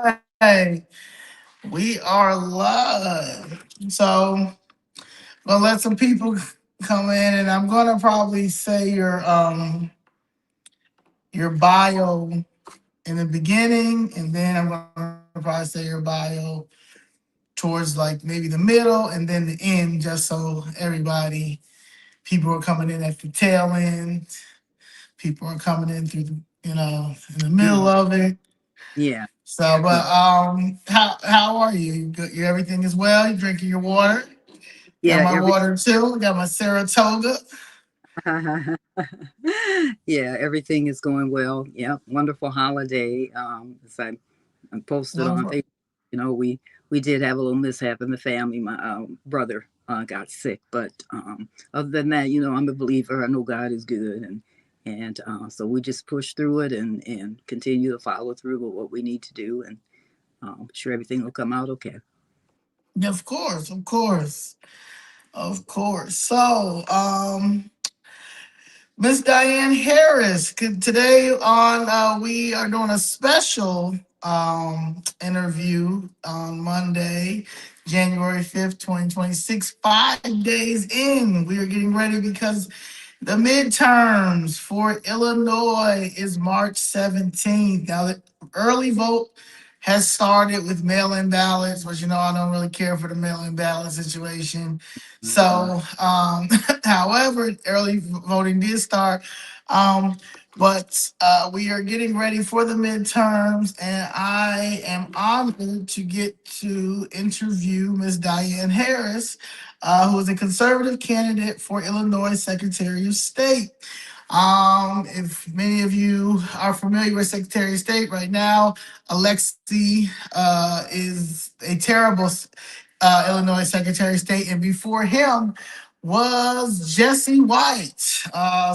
right. We are live. So gonna let some people come in and I'm gonna probably say your bio in the beginning and then I'm gonna probably say your bio towards like maybe the middle and then the end just so everybody people are coming in at the tail end, people are coming in through the in the middle Mhm. of it. Yeah, So, yeah, but how are you? You good? Everything is well. You drinking your water? Got yeah. my water too. I got my Saratoga. Yeah, everything is going well. Yeah, wonderful holiday. As I posted on Wonderful. Facebook, we did have a little mishap in the family. My brother got sick, but other than that, I'm a believer. I know God is good, and so we just push through it and continue to follow through with what we need to do, and I'm sure everything will come out okay. Yeah, of course, of course, of course. So, Miss Diane Harris, today on we are doing a special interview on Monday, January 5th, 2026. 5 days in, we are getting ready because the midterms for Illinois is March 17th. Now, the early vote has started with mail in ballots, but I don't really care for the mail in ballot situation. Mhm. So, however, early voting did start. Um, but we are getting ready for the midterms, and I am honored to get to interview Ms. Diane Harris, who is a conservative candidate for Illinois Secretary of State. If many of you are familiar with Secretary of State right now, Alexi is a terrible Illinois Secretary of State, and before him was Jesse White.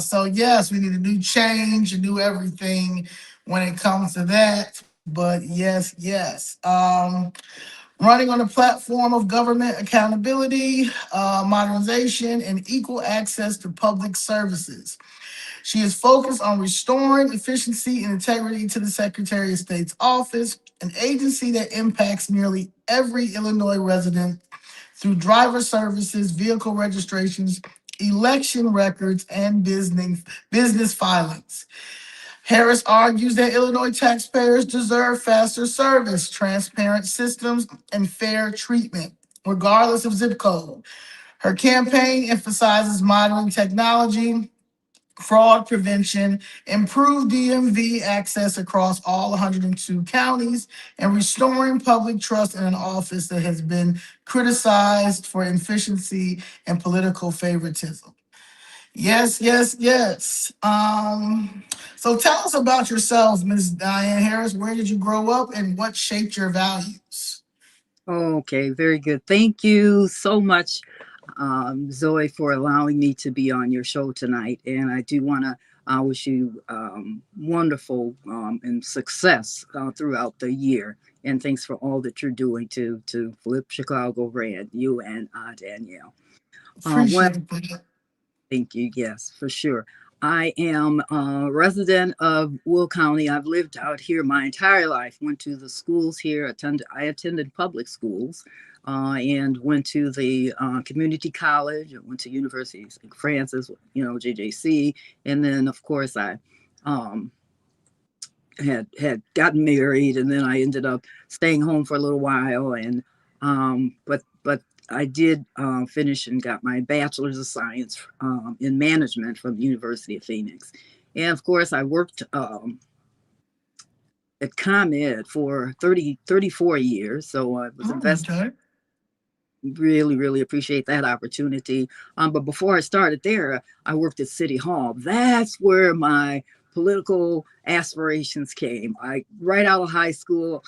So yes, we need a new change, a new everything when it comes to that. But yes. Running on a platform of government accountability, modernization, and equal access to public services. She is focused on restoring efficiency and integrity to the Secretary of State's office, an agency that impacts nearly every Illinois resident through driver services, vehicle registrations, election records, and business filings. Harris argues that Illinois taxpayers deserve faster service, transparent systems, and fair treatment, regardless of zip code. Her campaign emphasizes modern technology, fraud prevention, improved DMV access across all 102 counties, and restoring public trust in an office that has been criticized for inefficiency and political favoritism. Yes. So tell us about yourselves, Ms. Diane Harris. Where did you grow up and what shaped your values? Okay, very good. Thank you so much, Zoe, for allowing me to be on your show tonight. And I do want to wish you wonderful and success throughout the year. And thanks for all that you're doing to flip Chicago red, you and Danielle. Well, Appreciate that. thank you. Yes, for sure. I am a resident of Will County. I've lived out here my entire life. Went to the schools here. I attended public schools, and went to the community college. I went to University of St. Francis, JJC, and then of course I um, had gotten married, and then I ended up staying home for a little while, and but I did finish and got my bachelor's of science in management from the University of Phoenix, and of course I worked at ComEd for 34 years, so I was Oh, invested. okay. Really appreciate that opportunity. But before I started there, I worked at City Hall. That's where my political aspirations came. I right out of high school,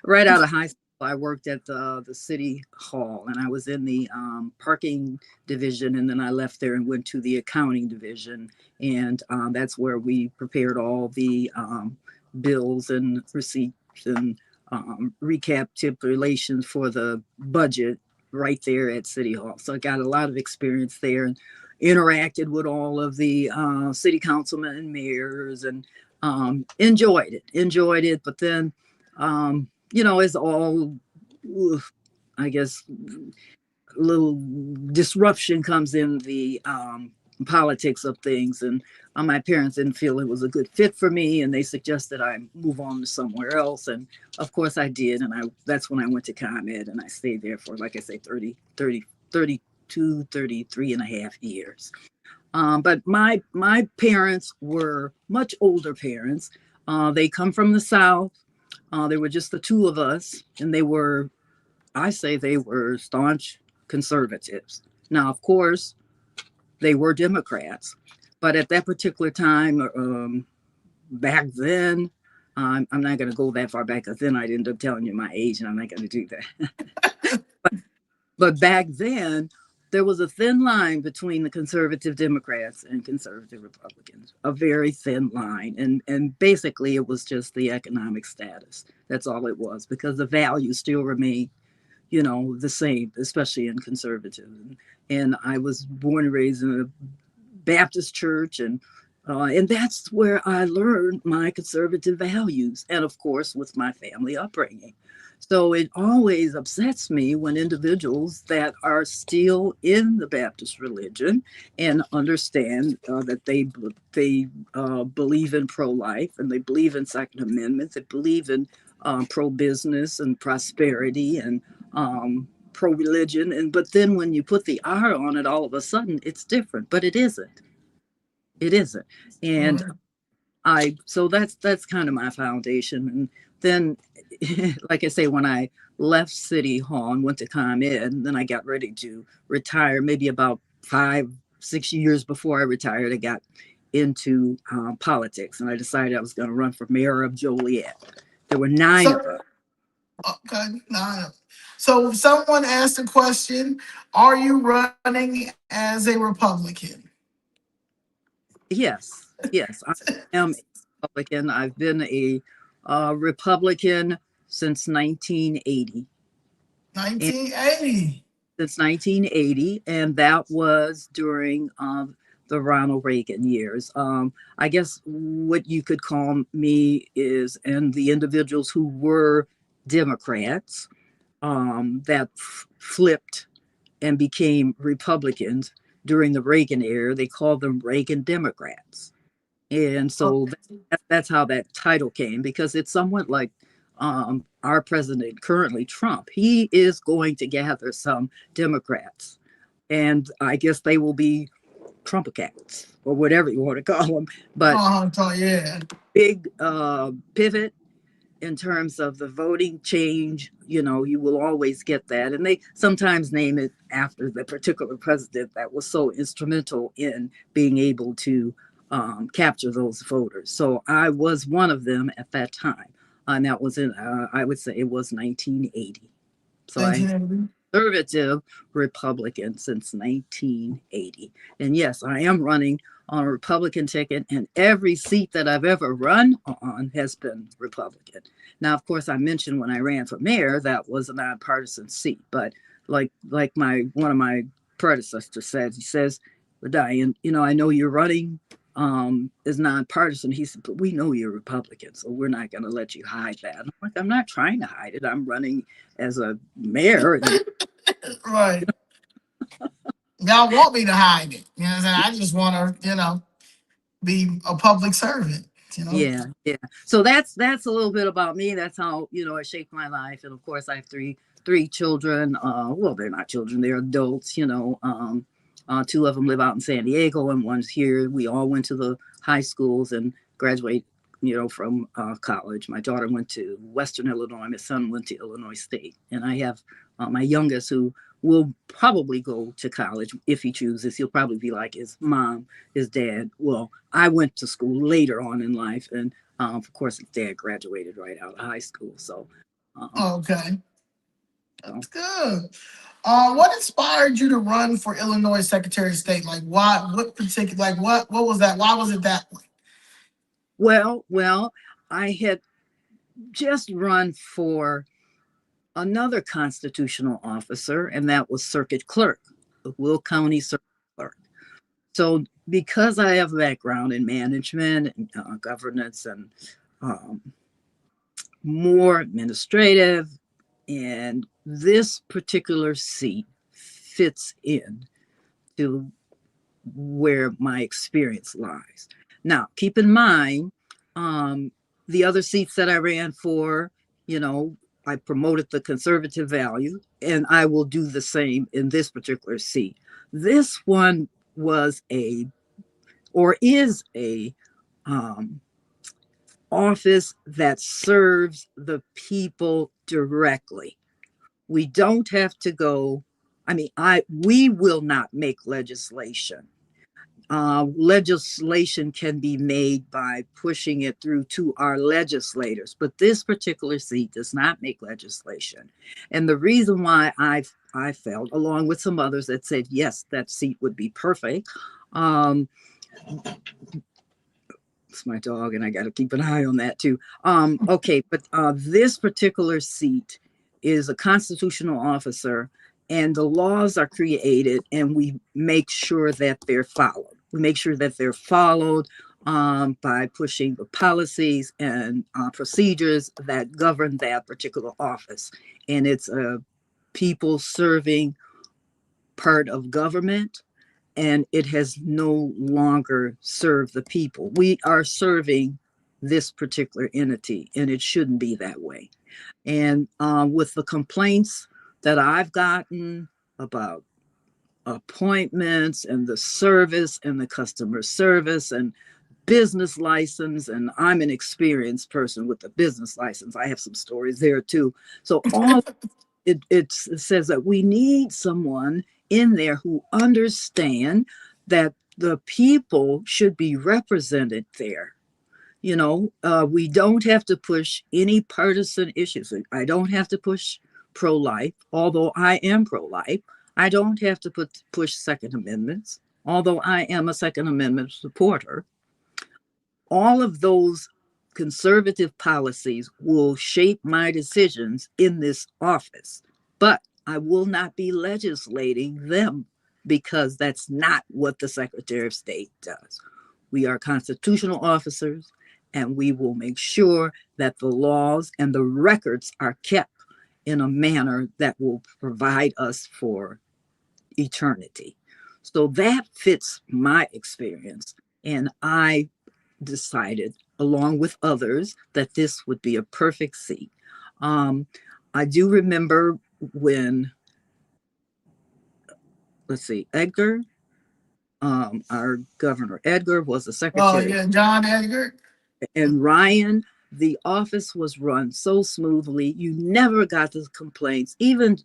right out of high school, I worked at the City Hall, and I was in the parking division, and then I left there and went to the accounting division, and that's where we prepared all the bills and receipts and recapitulations for the budget right there at City Hall. So I got a lot of experience there and interacted with all of the city councilmen and mayors and enjoyed it. But then It's all, I guess, little disruption comes in the politics of things. And my parents didn't feel it was a good fit for me, and they suggested I move on to somewhere else. And of course I did. And that's when I went to ComEd, and I stayed there for, like I say, 33 and a half years. But my parents were much older parents. They come from the South. There were just the two of us, and I say they were staunch conservatives. Now, of course, they were Democrats, but at that particular time, back then, I'm not going to go that far back, because then I'd end up telling you my age, and I'm not going to do that. But back then, there was a thin line between the conservative Democrats and conservative Republicans, a very thin line. And basically, it was just the economic status. That's all it was, because the values still remain, the same, especially in conservative. And I was born and raised in a Baptist church, and that's where I learned my conservative values, and of course with my family upbringing. So it always upsets me when individuals that are still in the Baptist religion and understand that they believe in pro-life, and they believe in Second Amendment, they believe in pro-business and prosperity, and pro-religion, and but then when you put the R on it, all of a sudden it's different, but it isn't. It isn't. And Right. so that's kind of my foundation. And then, like I say, when I left City Hall and went to ComEd, and then I got ready to retire, maybe about 5, 6 years before I retired, I got into politics, and I decided I was going to run for mayor of Joliet. There were 9 of So us. okay, now, so someone asked a question: are you running as a Republican? Yes, yes, I am a Republican. I've been a Republican since 1980. 1980. Since 1980, and that was during the Ronald Reagan years. I guess what you could call me is, and the individuals who were Democrats that flipped and became Republicans during the Reagan era, they called them Reagan Democrats. And so that's how that title came, because it's somewhat like our president currently, Trump. He is going to gather some Democrats, and I guess they will be Trumpacats or whatever you want to call them. But So yeah. big pivot in terms of the voting change, you will always get that. And they sometimes name it after the particular president that was so instrumental in being able to capture those voters. So I was one of them at that time. And that was I would say it was 1980. So I 1980. conservative Republican since 1980. And yes, I am running on a Republican ticket, and every seat that I've ever run on has been Republican. Now, of course, I mentioned when I ran for mayor that was a nonpartisan seat, but like my one of my predecessors said, he says, "Well, Diane, I know you're running is nonpartisan." He said, "But we know you're Republican, so we're not going to let you hide that." I'm like, "I'm not trying to hide it. I'm running as a mayor." And Right. Y'all want me to hide it. You know what I'm saying? I just want to, be a public servant. yeah, yeah. So that's a little bit about me. That's how it shaped my life. And of course, I have three children. Well, they're not children; they're adults. 2 of them live out in San Diego, and one's here. We all went to the high schools and graduate. From college. My daughter went to Western Illinois. My son went to Illinois State, and I have my youngest who will probably go to college if he chooses. He'll probably be like his mom, his dad. Well, I went to school later on in life, and of course, his dad graduated right out of high school. So, um, Okay. so That's good. What inspired you to run for Illinois Secretary of State? Like, why? What particular? Like, what was that? Why was it that way? well, I had just run for another constitutional officer, and that was circuit clerk, the Will County circuit clerk. So, because I have a background in management and governance and um, more administrative, and this particular seat fits in to where my experience lies. Now, keep in mind, um, the other seats that I ran for, you know, I promoted the conservative value, and I will do the same in this particular seat. This one was a, or is a, um, office that serves the people directly. We don't have to go. I mean, we will not make legislation. Legislation can be made by pushing it through to our legislators, but this particular seat does not make legislation. And the reason why I felt, along with some others that said yes, that seat would be perfect. Um, it's my dog, and I got to keep an eye on that too. Okay, but this particular seat is a constitutional officer, and the laws are created, and we make sure that they're followed. We make sure that they're followed by pushing the policies and procedures that govern that particular office. And it's a people serving part of government, and it has no longer served the people. We are serving this particular entity, and it shouldn't be that way. And with the complaints that I've gotten about appointments and the service and the customer service and business license, and I'm an experienced person with the business license. I have some stories there too. So all it says that we need someone in there who understand that the people should be represented there. You know, we don't have to push any partisan issues. I don't have to push pro-life, although I am pro-life. I don't have to push Second Amendments, although I am a Second Amendment supporter. All of those conservative policies will shape my decisions in this office, but I will not be legislating them because that's not what the Secretary of State does. We are constitutional officers, and we will make sure that the laws and the records are kept in a manner that will provide us for eternity. So that fits my experience. And I decided, along with others, that this would be a perfect seat. Um, I do remember when, let's see, our governor Edgar was the Oh secretary, yeah, John Edgar. and Ryan, the office was run so smoothly. You never got the complaints. Even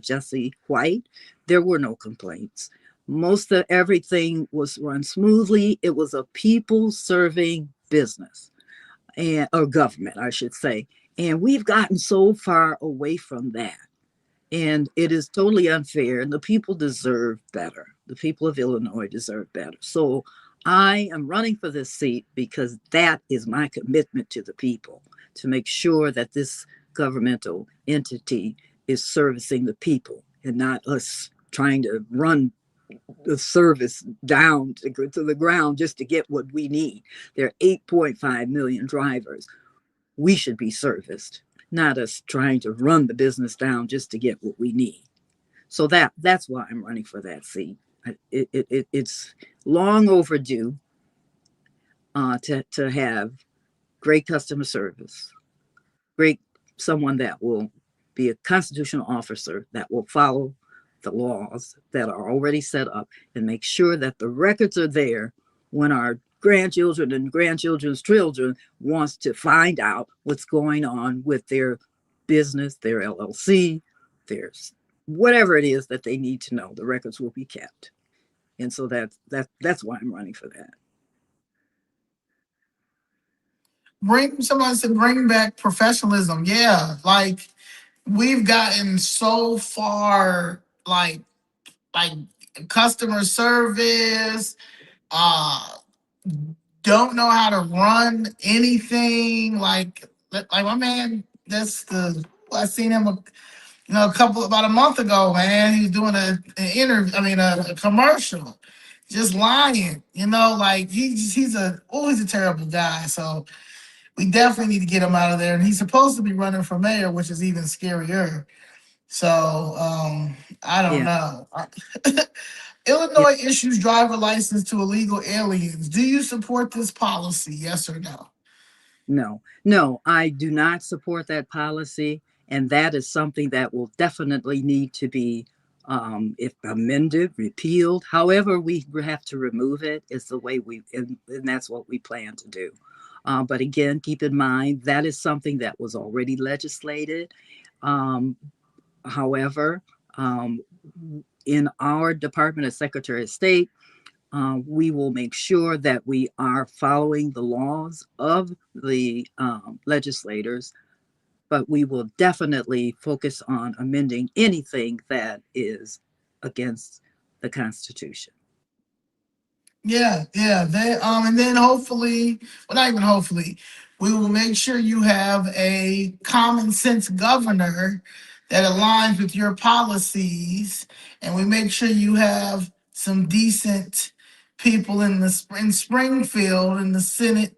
Jesse White, there were no complaints. Most of everything was run smoothly. It was a people serving business, and or government, I should say. And we've gotten so far away from that. And it is totally unfair, and the people deserve better. The people of Illinois deserve better. So I am running for this seat because that is my commitment to the people, to make sure that this governmental entity is servicing the people and not us trying to run the service down to the ground just to get what we need. There are 8.5 million drivers. We should be serviced, not us trying to run the business down just to get what we need. So that's why I'm running for that seat. It's long overdue to have great customer service, great someone that will be a constitutional officer that will follow the laws that are already set up and make sure that the records are there when our grandchildren and grandchildren's children wants to find out what's going on with their business, their LLC, their whatever it is that they need to know. The records will be kept, and so that's why I'm running for that. Bring Somebody said bring back professionalism. Yeah, like we've gotten so far, like customer service, uh don't know how to run anything. Like my man, that's the I seen him a couple about a month ago, man. He was doing an interview, I mean a commercial, just lying, like he's a terrible guy. So we definitely need to get him out of there. And he's supposed to be running for mayor, which is even scarier. So I don't Yeah, know. yeah. Illinois issues driver license to illegal aliens. Do you support this policy? Yes or no? No, no, I do not support that policy, and that is something that will definitely need to be, if amended, repealed. However, we have to remove it. Is the way and that's what we plan to do. But again, keep in mind that is something that was already legislated. Um, However, in our Department of Secretary of State, we will make sure that we are following the laws of the legislators, but we will definitely focus on amending anything that is against the Constitution. Yeah, yeah. They and then hopefully, well, not even hopefully, we will make sure you have a common sense governor that aligns with your policies, and we make sure you have some decent people in Springfield in the Senate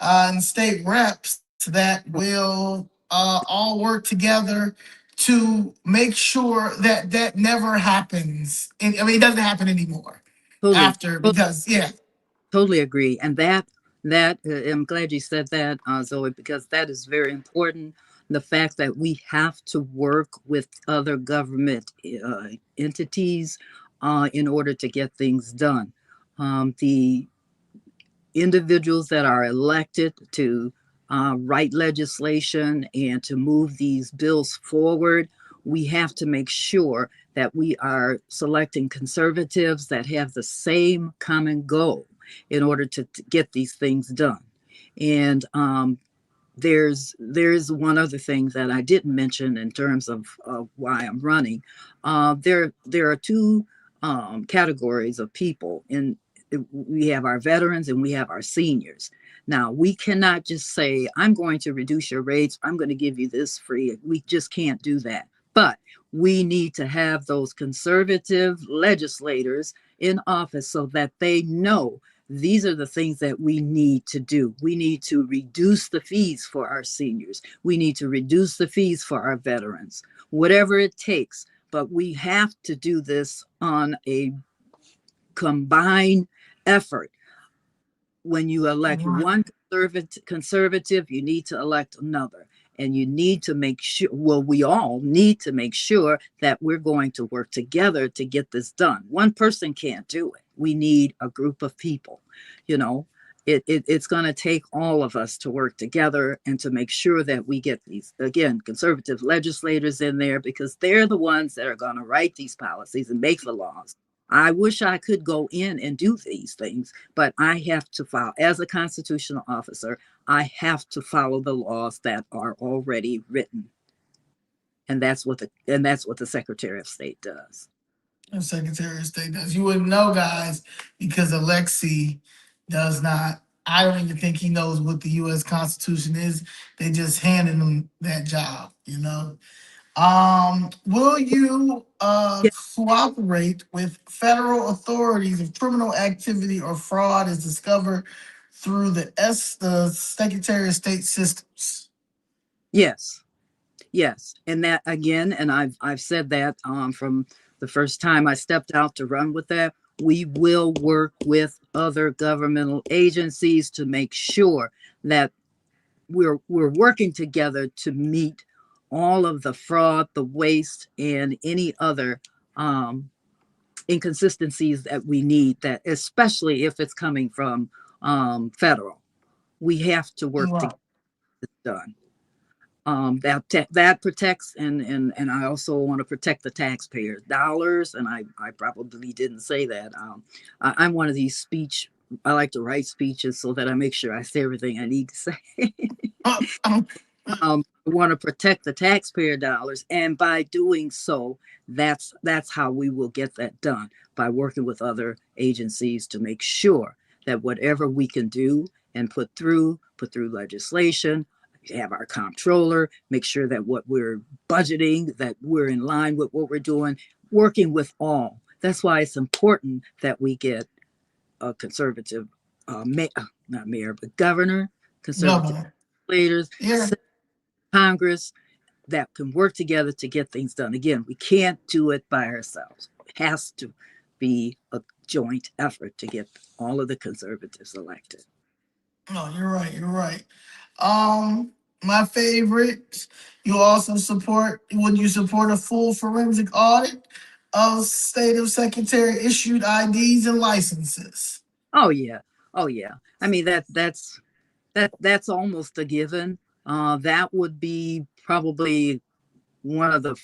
and state reps that will all work together to make sure that that never happens. And, I mean, it doesn't happen anymore Totally, after because yeah. totally agree. And I'm glad you said that, Zoe, because that is very important. The fact that we have to work with other government entities in order to get things done. The individuals that are elected to write legislation and to move these bills forward, we have to make sure that we are selecting conservatives that have the same common goal in order to get these things done. And there's one other thing that I didn't mention in terms of why I'm running. There are two categories of people. In We have our veterans and we have our seniors. Now we cannot just say I'm going to reduce your rates. I'm going to give you this free. We just can't do that. But we need to have those conservative legislators in office so that they know these are the things that we need to do. We need to reduce the fees for our seniors. We need to reduce the fees for our veterans, whatever it takes. But we have to do this on a combined effort. When you elect Right. one conservative, you need to elect another. And you need to make sure, well, we all need to make sure that we're going to work together to get this done. One person can't do it. We need a group of people. You know, it's going to take all of us to work together and to make sure that we get these, again, conservative legislators in there because they're the ones that are going to write these policies and make the laws. I wish I could go in and do these things, but I have to follow, as a constitutional officer, I have to follow the laws that are already written. And that's what the Secretary of State does. The Secretary of State does. You wouldn't know, guys, because Alexei does not. I don't even think he knows what the U.S. Constitution is. They just handed him that job, you know. Will you Yeah. cooperate with federal authorities if criminal activity or fraud is discovered through the Secretary of State systems? Yes. Yes, and that again, and I've said that from the first time I stepped out to run with that. We will work with other governmental agencies to make sure that we're working together to meet all of the fraud, the waste, and any other um, inconsistencies that we need. That especially if it's coming from federal, we have to work to get Right. this done. That protects and I also want to protect the taxpayer dollars. And I probably didn't say that. I'm one of these speech. I like to write speeches so that I make sure I say everything I need to say. Uh, um, We want to protect the taxpayer dollars, and by doing so, that's how we will get that done by working with other agencies to make sure that whatever we can do and put through legislation, have our comptroller make sure that what we're budgeting, that we're in line with what we're doing, working with all. That's why it's important that we get a conservative, not mayor, but governor, conservative Governor. legislators, Yeah. Congress that can work together to get things done. Again, we can't do it by ourselves. It has to be a joint effort to get all of the conservatives elected. No, you're right. You're right. Um, my favorite. You also support. Would you support a full forensic audit of state of secretary issued IDs and licenses? Oh yeah, oh yeah. I mean that's almost a given. That would be probably one of the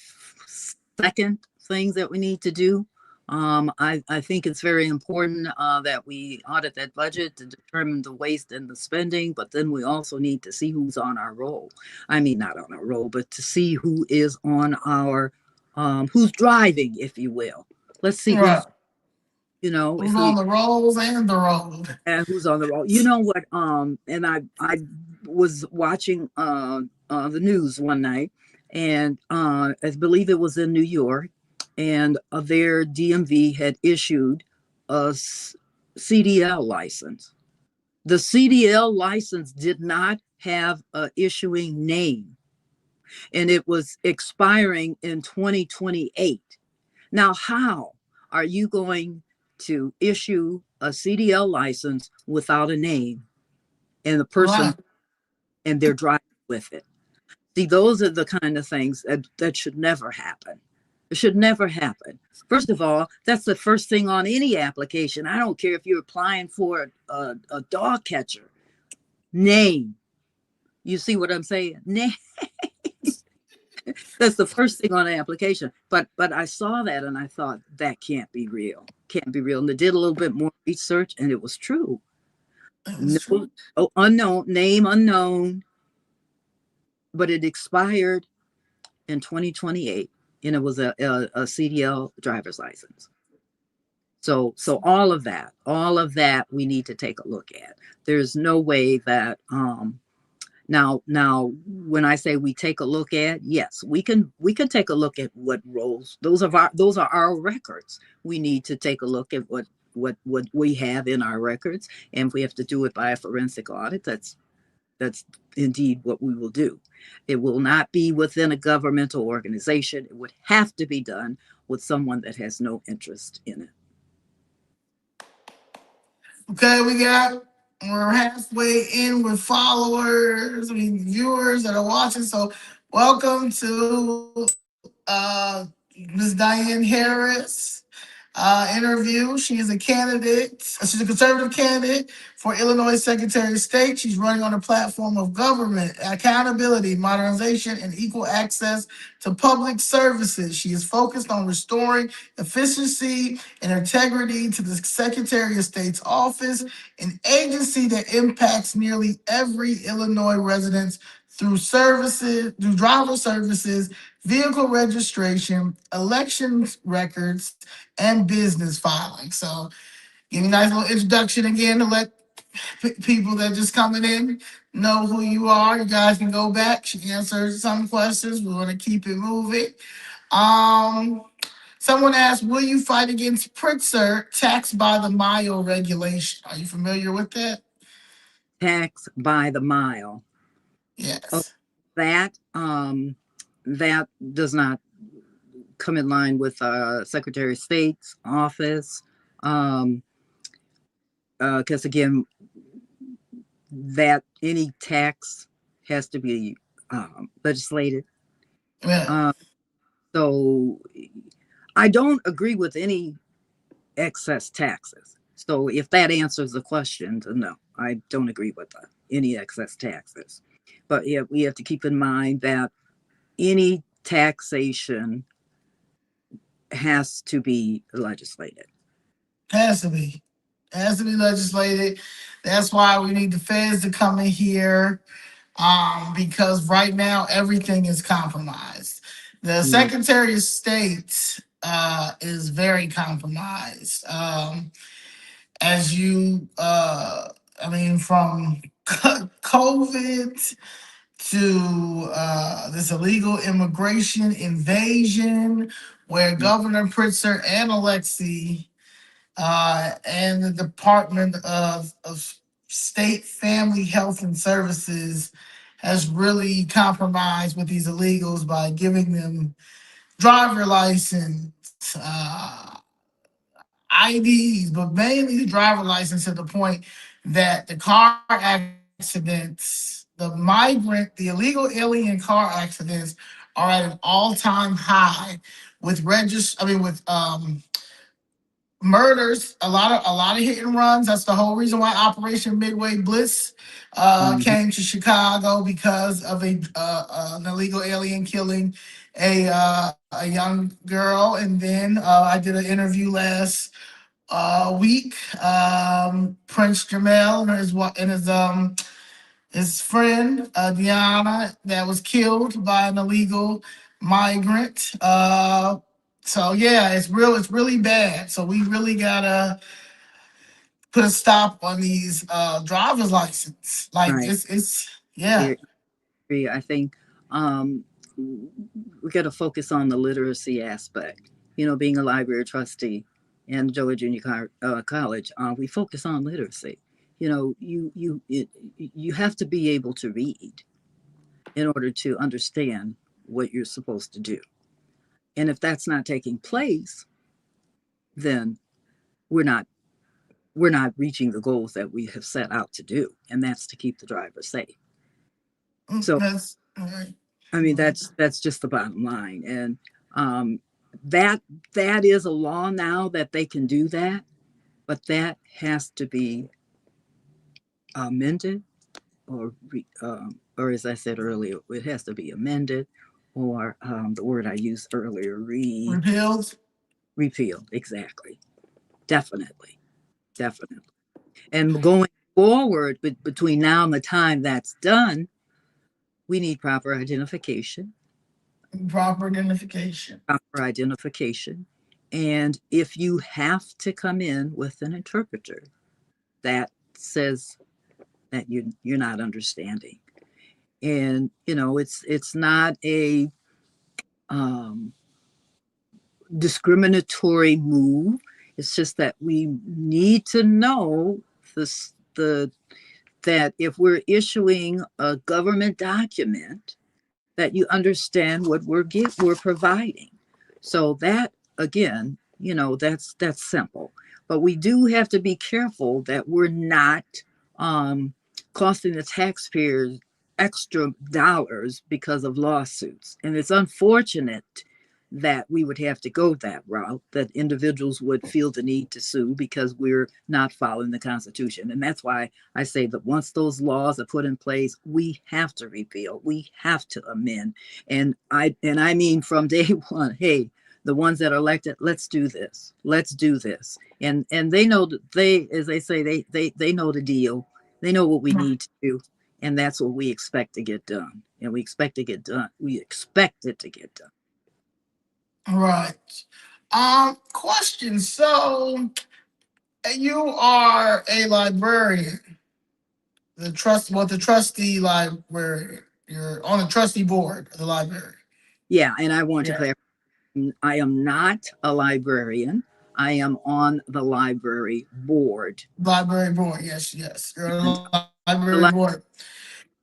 second things that we need to do. I think it's very important that we audit that budget to determine the waste and the spending, but then we also need to see who's on our roll. I mean, not on our roll, but to see who is on our, who's driving, if you will. Let's see Right. who's, Who's if on we, the rolls and the road? who's on the roll. You know what? And I was watching the news one night, and I believe it was in New York, and their DMV had issued a CDL license. The CDL license did not have a issuing name, and it was expiring in 2028. Now, how are you going to issue a CDL license without a name and the person Right. and they're driving with it? See, those are the kind of things that should never happen. It should never happen. First of all, that's the first thing on any application. I don't care if you're applying for a dog catcher. Name. You see what I'm saying? Name. That's the first thing on the application. But I saw that and I thought that can't be real. Can't be real. And I did a little bit more research and it was true. That's No, true. oh, unknown, name unknown, but it expired in 2028 and it was a CDL driver's license. So all of that we need to take a look at. There's no way that now when I say we take a look at, yes, we can take a look at what roles those are our records. We need to take a look at what we have in our records, and if we have to do it by a forensic audit, that's indeed what we will do. It will not be within a governmental organization. It would have to be done with someone that has no interest in it. Okay, we're halfway in with followers, I mean viewers that are watching. So welcome to Ms. Diane Harris interview. She is a candidate. She's a conservative candidate for Illinois Secretary of State. She's running on a platform of government accountability, modernization, and equal access to public services. She is focused on restoring efficiency and integrity to the Secretary of State's office, an agency that impacts nearly every Illinois resident through driver services, vehicle registration, election records, and business filing. So, give me a nice little introduction again to let people that just coming in know who you are. You guys can go back. She answered some questions. We want to keep it moving. Um, Someone asked, "Will you fight against Pritzker tax by the mile regulation?" Are you familiar with that? Tax by the mile. Oh, Yes. that does not come in line with Secretary of State's office. Because again, that any tax has to be legislated. Yeah. Uh, so I don't agree with any excess taxes. So if that answers the question, then no, I don't agree with any excess taxes. But yeah, we have to keep in mind that any taxation has to be legislated. Has to be. Has to be legislated. That's why we need the feds to come in here, because right now everything is compromised. The Mm. Secretary of State is very compromised. As you, I mean, from COVID to this illegal immigration invasion, where Mm. Governor Pritzker and Alexei and the Department of State Family Health and Services has really compromised with these illegals by giving them driver license, IDs, but mainly the driver license, to the point that the car accidents, the illegal alien car accidents are at an all-time high with murders, a lot of hit and runs. That's the whole reason why Operation Midway Bliss Mhm. came to Chicago, because of an illegal alien killing a young girl. And then I did an interview last week. Prince Jamel and his friend Diana, that was killed by an illegal migrant. So yeah, it's really bad. So we really gotta put a stop on these driver's license. Like Right. it's yeah. I agree. I think um, we got to focus on the literacy aspect. You know, being a library trustee and Georgia College, we focus on literacy. You know, you have to be able to read in order to understand what you're supposed to do. And if that's not taking place, then we're not we're not reaching the goals that we have set out to do, and that's to keep the driver safe. So, That's right. I mean, that's just the bottom line, and um, that that is a law now that they can do that, but that has to be amended, or as I said earlier, it has to be amended, or the word I used earlier, Repealed. repealed. Exactly, definitely, definitely. And going forward, between now and the time that's done, we need Proper identification. proper identification. And if you have to come in with an interpreter, that says that you're not understanding. And you know, it's not a um, discriminatory move. It's just that we need to know the that if we're issuing a government document, that you understand what we're providing. So that again, you know, that's simple. But we do have to be careful that we're not um, costing the taxpayers extra dollars because of lawsuits. And it's unfortunate that we would have to go that route, that individuals would feel the need to sue because we're not following the Constitution. And that's why I say that once those laws are put in place, we have to repeal, we have to amend. And I mean from day one, hey, the ones that are elected, let's do this. Let's do this. And they know that they, as they say, they know the deal. They know what we need to do. And that's what we expect to get done. And we expect to get done. We expect it to get done. Right. Question. So you are a librarian, the trustee librarian. You're on the trustee board of the library. Yeah, and I want to Yeah. clarify, I am not a librarian. I am on the library board. Library board. Yes, yes. You're on And the library the board.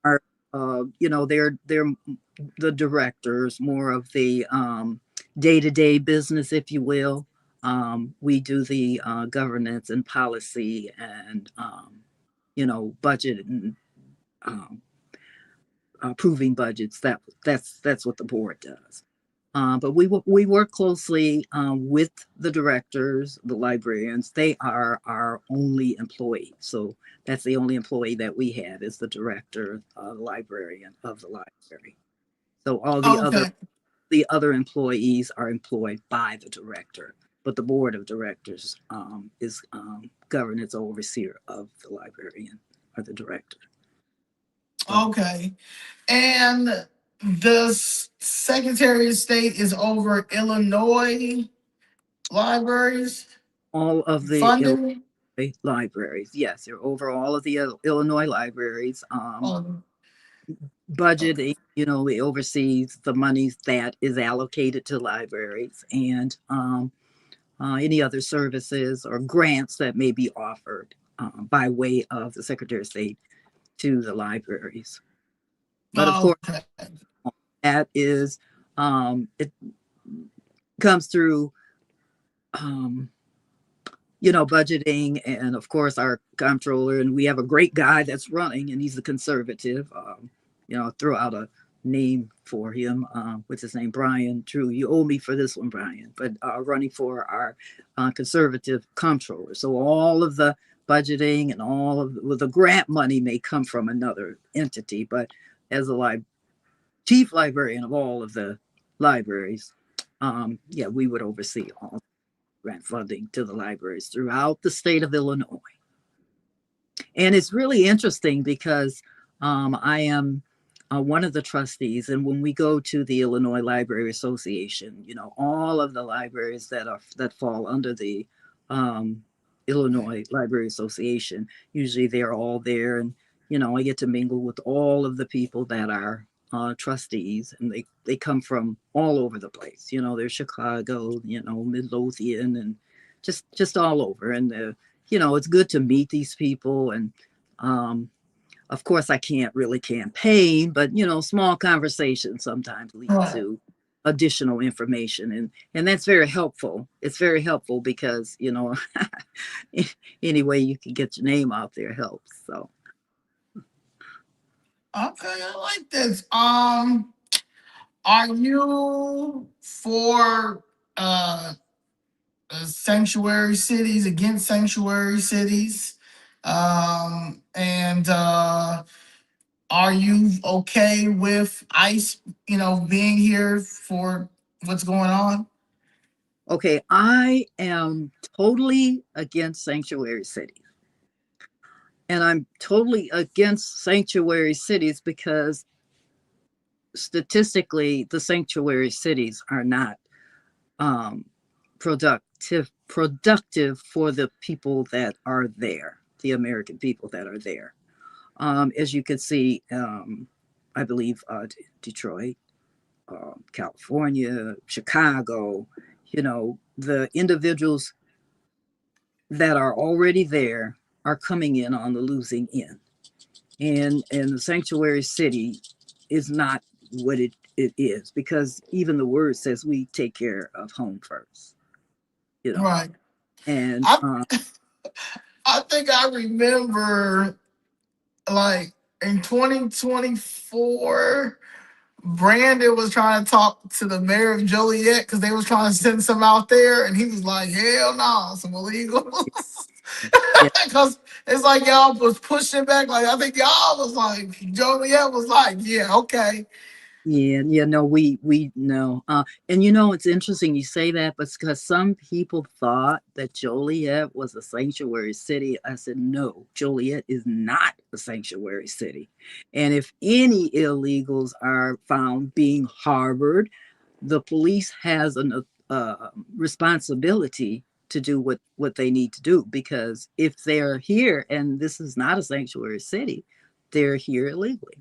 library are, they're the directors, more of the day-to-day business, if you will. We do the governance and policy and budget and um, approving budgets. That's what the board does. But we work closely with the directors, the librarians. They are our only employee, so that's the only employee that we have is the director, librarian of the library. So all Okay. the other employees are employed by the director, but the board of directors is governance overseer of the librarian or the director. So Okay. And the Secretary of State is over Illinois libraries all of the funding. libraries. Yes, they're over all of the Illinois libraries. Oh, okay. Budgeting, it oversees the monies that is allocated to libraries and any other services or grants that may be offered by way of the Secretary of State to the libraries. But of course, Okay. that is, it comes through, um, budgeting, and of course our comptroller, and we have a great guy that's running, and he's a conservative. Throw out a name for him, what's his name, Brian. True, you owe me for this one, Brian. But running for our conservative comptroller, so all of the budgeting and all of the grant money may come from another entity, but as a chief librarian of all of the libraries, yeah, we would oversee all grant funding to the libraries throughout the state of Illinois. And it's really interesting because I am one of the trustees, and when we go to the Illinois Library Association, all of the libraries that fall under the um, Illinois Library Association, usually they're all there, and I get to mingle with all of the people that are trustees, and they come from all over the place. They're Chicago, Midlothian, and just all over, and it's good to meet these people. And um, of course, I can't really campaign, but small conversations sometimes lead Right. to additional information, and that's very helpful. It's very helpful because any way you can get your name out there helps. So Okay, I like this. Are you for sanctuary cities, against sanctuary cities? And are you okay with ICE, being here for what's going on? okay, I am totally against sanctuary cities. And I'm totally against sanctuary cities because statistically, the sanctuary cities are not um, productive for the people that are there, the American people that are there. As you can see, I believe Detroit, California, Chicago, the individuals that are already there are coming in on the losing end. And the sanctuary city is not what it is, because even the word says we take care of home first, you know. Right. And I I think I remember, like, in 2024, Brandon was trying to talk to the mayor of Joliet because they was trying to send some out there, and he was like, "Hell no, some illegals." yeah, Because it's like y'all was pushing back. Like, I think y'all was like, Joliet was like, "Yeah, okay." yeah, no, we know. And it's interesting you say that, but because some people thought that Joliet was a sanctuary city. I said, no, Joliet is not a sanctuary city. And if any illegals are found being harbored, the police has a responsibility to do what they need to do, because if they're here and this is not a sanctuary city, they're here illegally.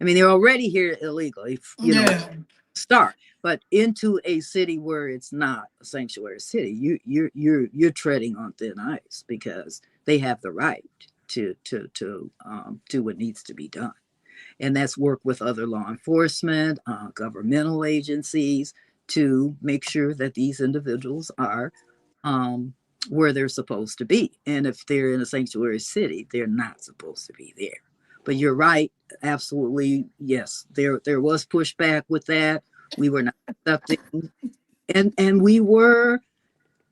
I mean, they're already here illegally, Yeah. start, but into a city where it's not a sanctuary city, you're treading on thin ice, because they have the right to do what needs to be done, and that's work with other law enforcement, governmental agencies, to make sure that these individuals are um, where they're supposed to be. And if they're in a sanctuary city, they're not supposed to be there. But you're right, absolutely, yes. There was pushback with that. We were not accepting, and we were,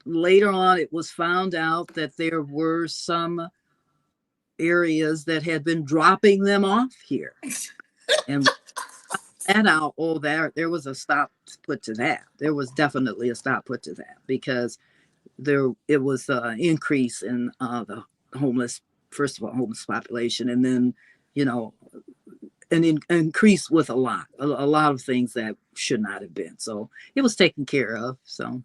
later on. It was found out that there were some areas that had been dropping them off here, and that out. Oh, there was a stop put to that. There was definitely a stop put to that, because there it was an increase in the homeless, first of all, homeless population, and then you know increase with a lot of things that should not have been. So it was taken care of. So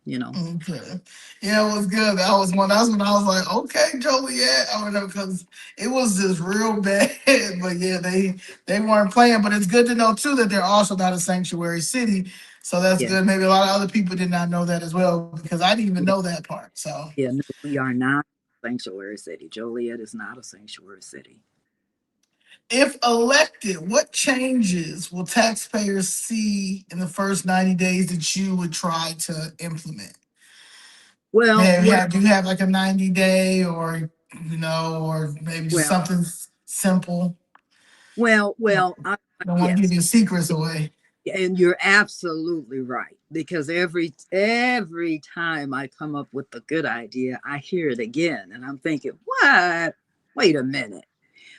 you know, Okay. Yeah, it was good. That was one. That's when I was like, okay, Joliet. I don't know, because it was just real bad. But yeah, they weren't playing. But it's good to know too that they're also not a sanctuary city. So that's yeah, good. Maybe a lot of other people did not know that as well, because I didn't even yeah, know that part. So yeah. No, we are not a sanctuary city. Joliet is not a sanctuary city. If elected, what changes will taxpayers see in the first 90 days that you would try to implement? Well, Do you have like a 90 day, or or maybe just well, something simple? Don't want to give yes. your secrets away. And you're absolutely right, because every time I come up with a good idea, I hear it again and I'm thinking, what? Wait a minute.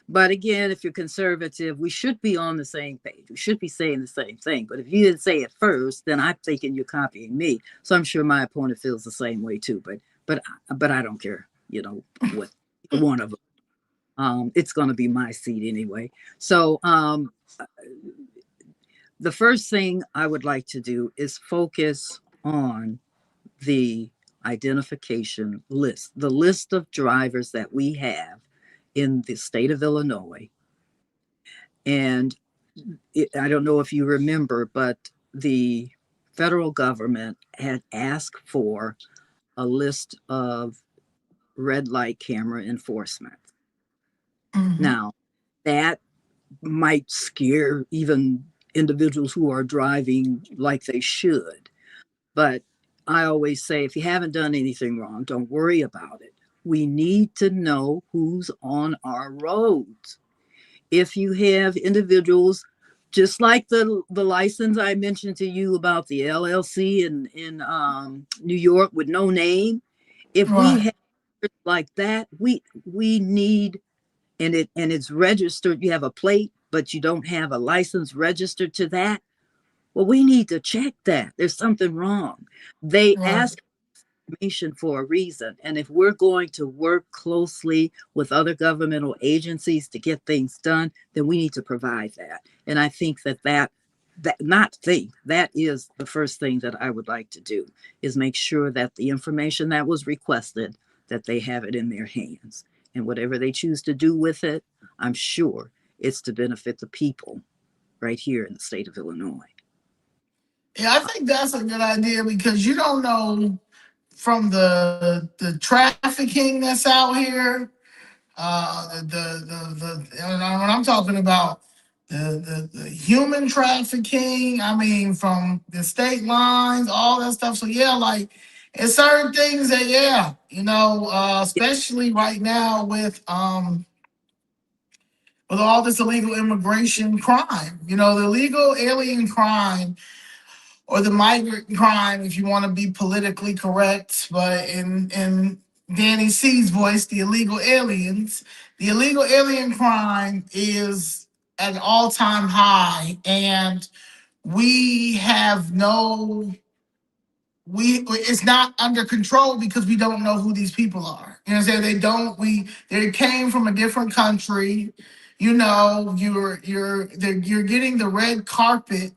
But again, if you're conservative, we should be on the same page. We should be saying the same thing. But if you didn't say it first, then I'm thinking you're copying me. So I'm sure my opponent feels the same way too. But I don't care. What one of them. It's going to be my seat anyway. So the first thing I would like to do is focus on the identification list, the list of drivers that we have in the state of Illinois. And I don't know if you remember, but the federal government had asked for a list of red light camera enforcement. Hmm. Now, that might scare even individuals who are driving like they should. But I always say, if you haven't done anything wrong, don't worry about it. We need to know who's on our roads. If you have individuals, just like the license I mentioned to you about the LLC in New York with no name, if we Right, have like that, we need, and it's registered. You have a plate, but you don't have a license registered to that. Well, we need to check that. There's something wrong. They right. ask information for a reason. And if we're going to work closely with other governmental agencies to get things done, then we need to provide that. And I think that is the first thing that I would like to do, is make sure that the information that was requested, that they have it in their hands. And whatever they choose to do with it, I'm sure it's to benefit the people right here in the state of Illinois. Yeah, I think that's a good idea because you don't know from the trafficking that's out here. And when I'm talking about the human trafficking, I mean from the state lines, all that stuff. So yeah, like it's certain things that yeah, especially right now with all this illegal immigration crime, the illegal alien crime or the migrant crime, if you want to be politically correct, but in Danny C's voice, the illegal alien crime is at an all-time high, and we have no we it's not under control because we don't know who these people are. You know what I'm saying? They came from a different country. You're getting the red carpet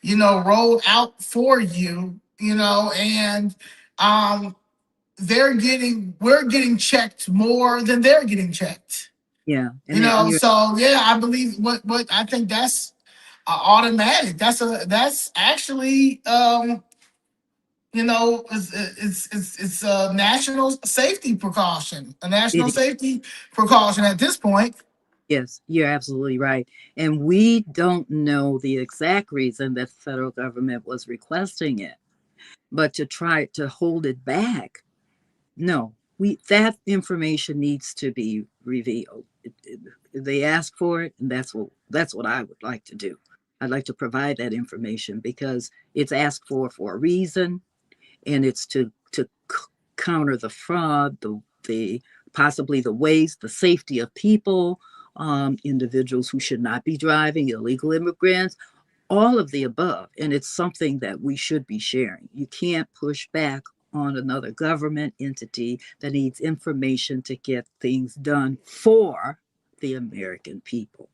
rolled out for you, and um, we're getting checked more than they're getting checked. Yeah, and you're So yeah, I believe what I think that's automatic. That's actually it's a national safety precaution, it at this point. Yes, you're absolutely right. And we don't know the exact reason that the federal government was requesting it, but to try to hold it back, no, we that information needs to be revealed. They ask for it, and that's what I would like to do. I'd like to provide that information because it's asked for a reason, and it's to counter the fraud, the possibly the waste, the safety of people, individuals who should not be driving, illegal immigrants, all of the above. And it's something that we should be sharing. You can't push back on another government entity that needs information to get things done for the American people.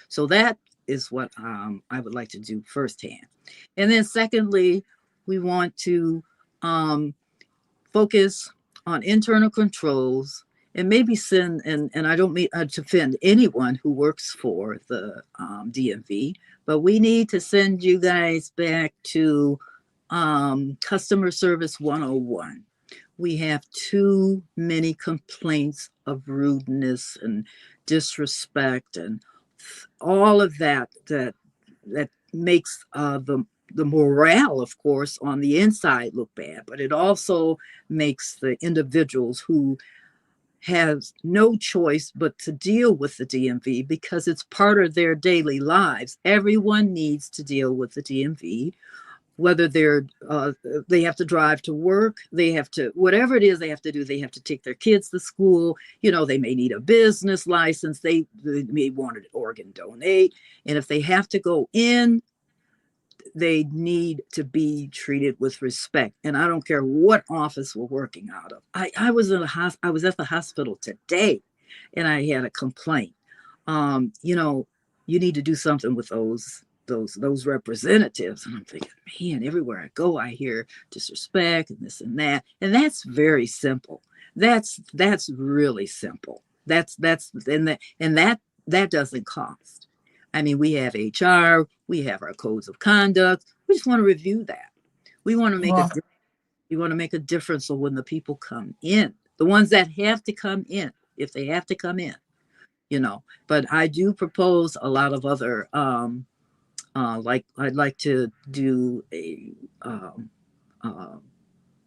So that is what I would like to do firsthand. And then, secondly, we want to um, focus on internal controls and maybe send, and I don't mean to offend anyone who works for the DMV, but we need to send you guys back to customer service 101. We have too many complaints of rudeness and disrespect and all of that makes the morale, of course, on the inside look bad, but it also makes the individuals who has no choice but to deal with the DMV because it's part of their daily lives. Everyone needs to deal with the DMV, whether they have to drive to work, they have to, whatever it is they have to do, they have to take their kids to school. They may need a business license, they may want an organ donate, and if they have to go in, they need to be treated with respect. And I don't care what office we're working out of. I was at the hospital today, and I had a complaint. You know, you need to do something with those representatives. And I'm thinking, man, everywhere I go, I hear disrespect and this and that, and that's very simple. That's really simple. That doesn't cost. I mean, we have HR, we have our codes of conduct. We just want to review that. We want to make a Right. we want to make a difference so when the people come in, the ones that have to come in, if they have to come in. But I do propose a lot of other like I'd like to do a uh,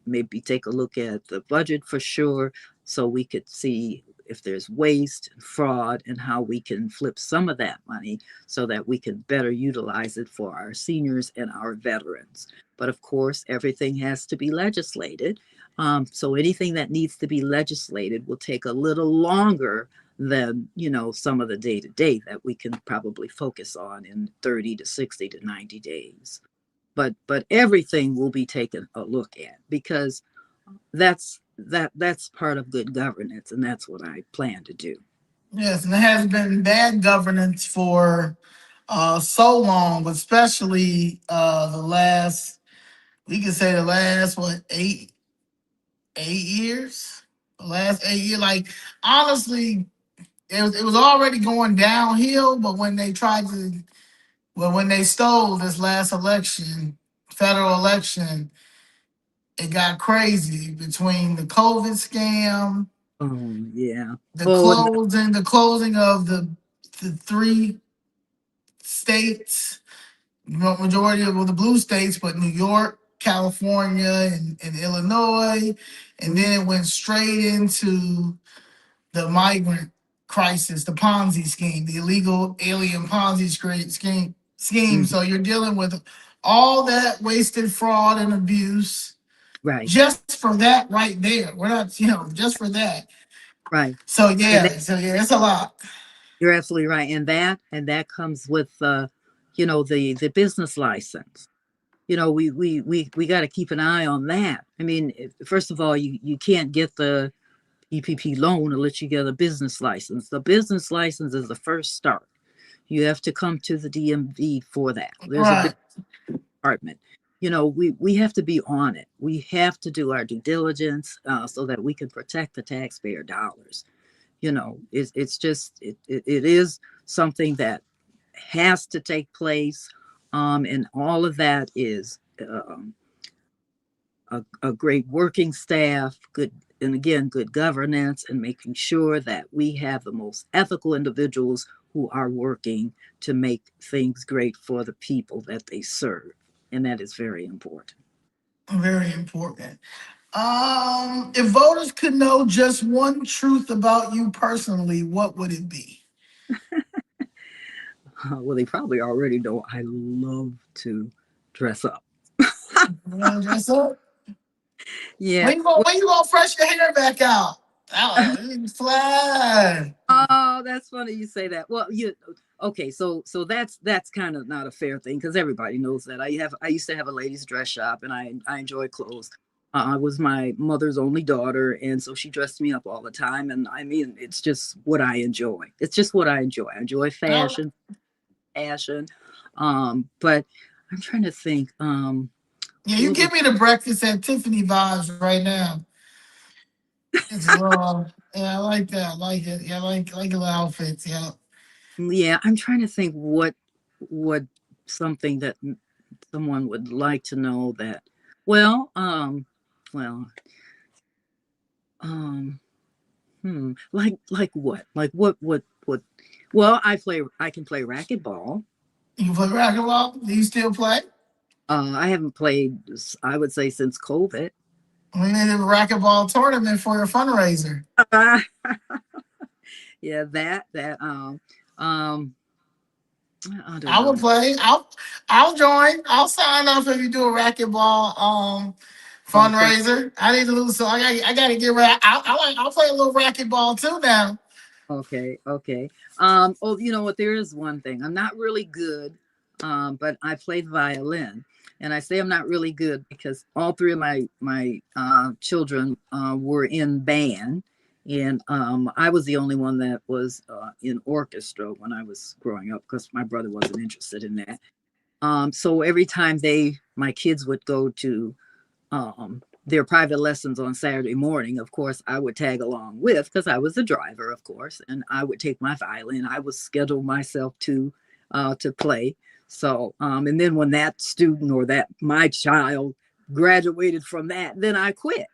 maybe take a look at the budget for sure so we could see if there's waste and fraud and how we can flip some of that money so that we can better utilize it for our seniors and our veterans. But of course, everything has to be legislated. So anything that needs to be legislated will take a little longer than some of the day to day that we can probably focus on in 30 to 60 to 90 days. But everything will be taken a look at because that's part of good governance, and that's what I plan to do. Yes, and there has been bad governance for so long, but especially the last, we could say the last, what, 8 years? The last 8 years. Like, honestly, it was already going downhill, but when they stole this last election, federal election, it got crazy between the COVID scam, Oh yeah. the Oh, and closing, the closing of the three states, majority of the blue states, but New York, California, and Illinois, and then it went straight into the migrant crisis, the Ponzi scheme, the illegal alien Ponzi scheme. mhm, So you're dealing with all that wasted fraud and abuse right, just for that right there. We're not, just for that. right. So And yeah, that, so yeah, it's a lot. you're absolutely right. And that comes with the business license. We got to keep an eye on that. I mean, first of all, you can't get the EPP loan unless you get a business license. The business license is the first start. You have to come to the DMV for that. There's a big Right. department. We have to be on it. We have to do our due diligence so that we can protect the taxpayer dollars. It's just it is something that has to take place, and all of that is a great working staff, good, and again, good governance, and making sure that we have the most ethical individuals who are working to make things great for the people that they serve. And that is very important. Very important. If voters could know just one truth about you personally, what would it be? Well, they probably already know I love to dress up. You want to dress up? Yeah. When you gonna fresh your hair back out? Oh, it's fly. Oh, that's funny you say that. Well, okay, so that's kind of not a fair thing because everybody knows that. I used to have a ladies' dress shop, and I enjoy clothes. I was my mother's only daughter, and so she dressed me up all the time. And I mean, it's just what I enjoy. It's just what I enjoy. I enjoy Oh, fashion. But I'm trying to think. yeah, you What give would me the breakfast at Tiffany vibes right now. It's raw. Yeah, I like that. I like it. Yeah, I like the outfits. Yeah. Yeah, I'm trying to think what something that someone would like to know that well well um like what Well, I can play racquetball. You can play racquetball? Do you still play? I haven't played, I would say, since COVID. We need a racquetball tournament for your fundraiser. Yeah, um, I don't I will know. play. I'll join. I'll sign up if you do a racquetball Okay. fundraiser. I need to lose, so I got to get ready. I'll play a little racquetball too now. Okay, okay. Oh, you know what? There is one thing. I'm not really good, but I play the violin, and I say I'm not really good because all three of my children were in band, and I was the only one that was in orchestra when I was growing up because my brother wasn't interested in that. So every time my kids would go to their private lessons on Saturday morning, of course, I would tag along with because I was the driver, of course, and I would take my violin. I would schedule myself to play. So, and then when that student or that my child graduated from that, then I quit,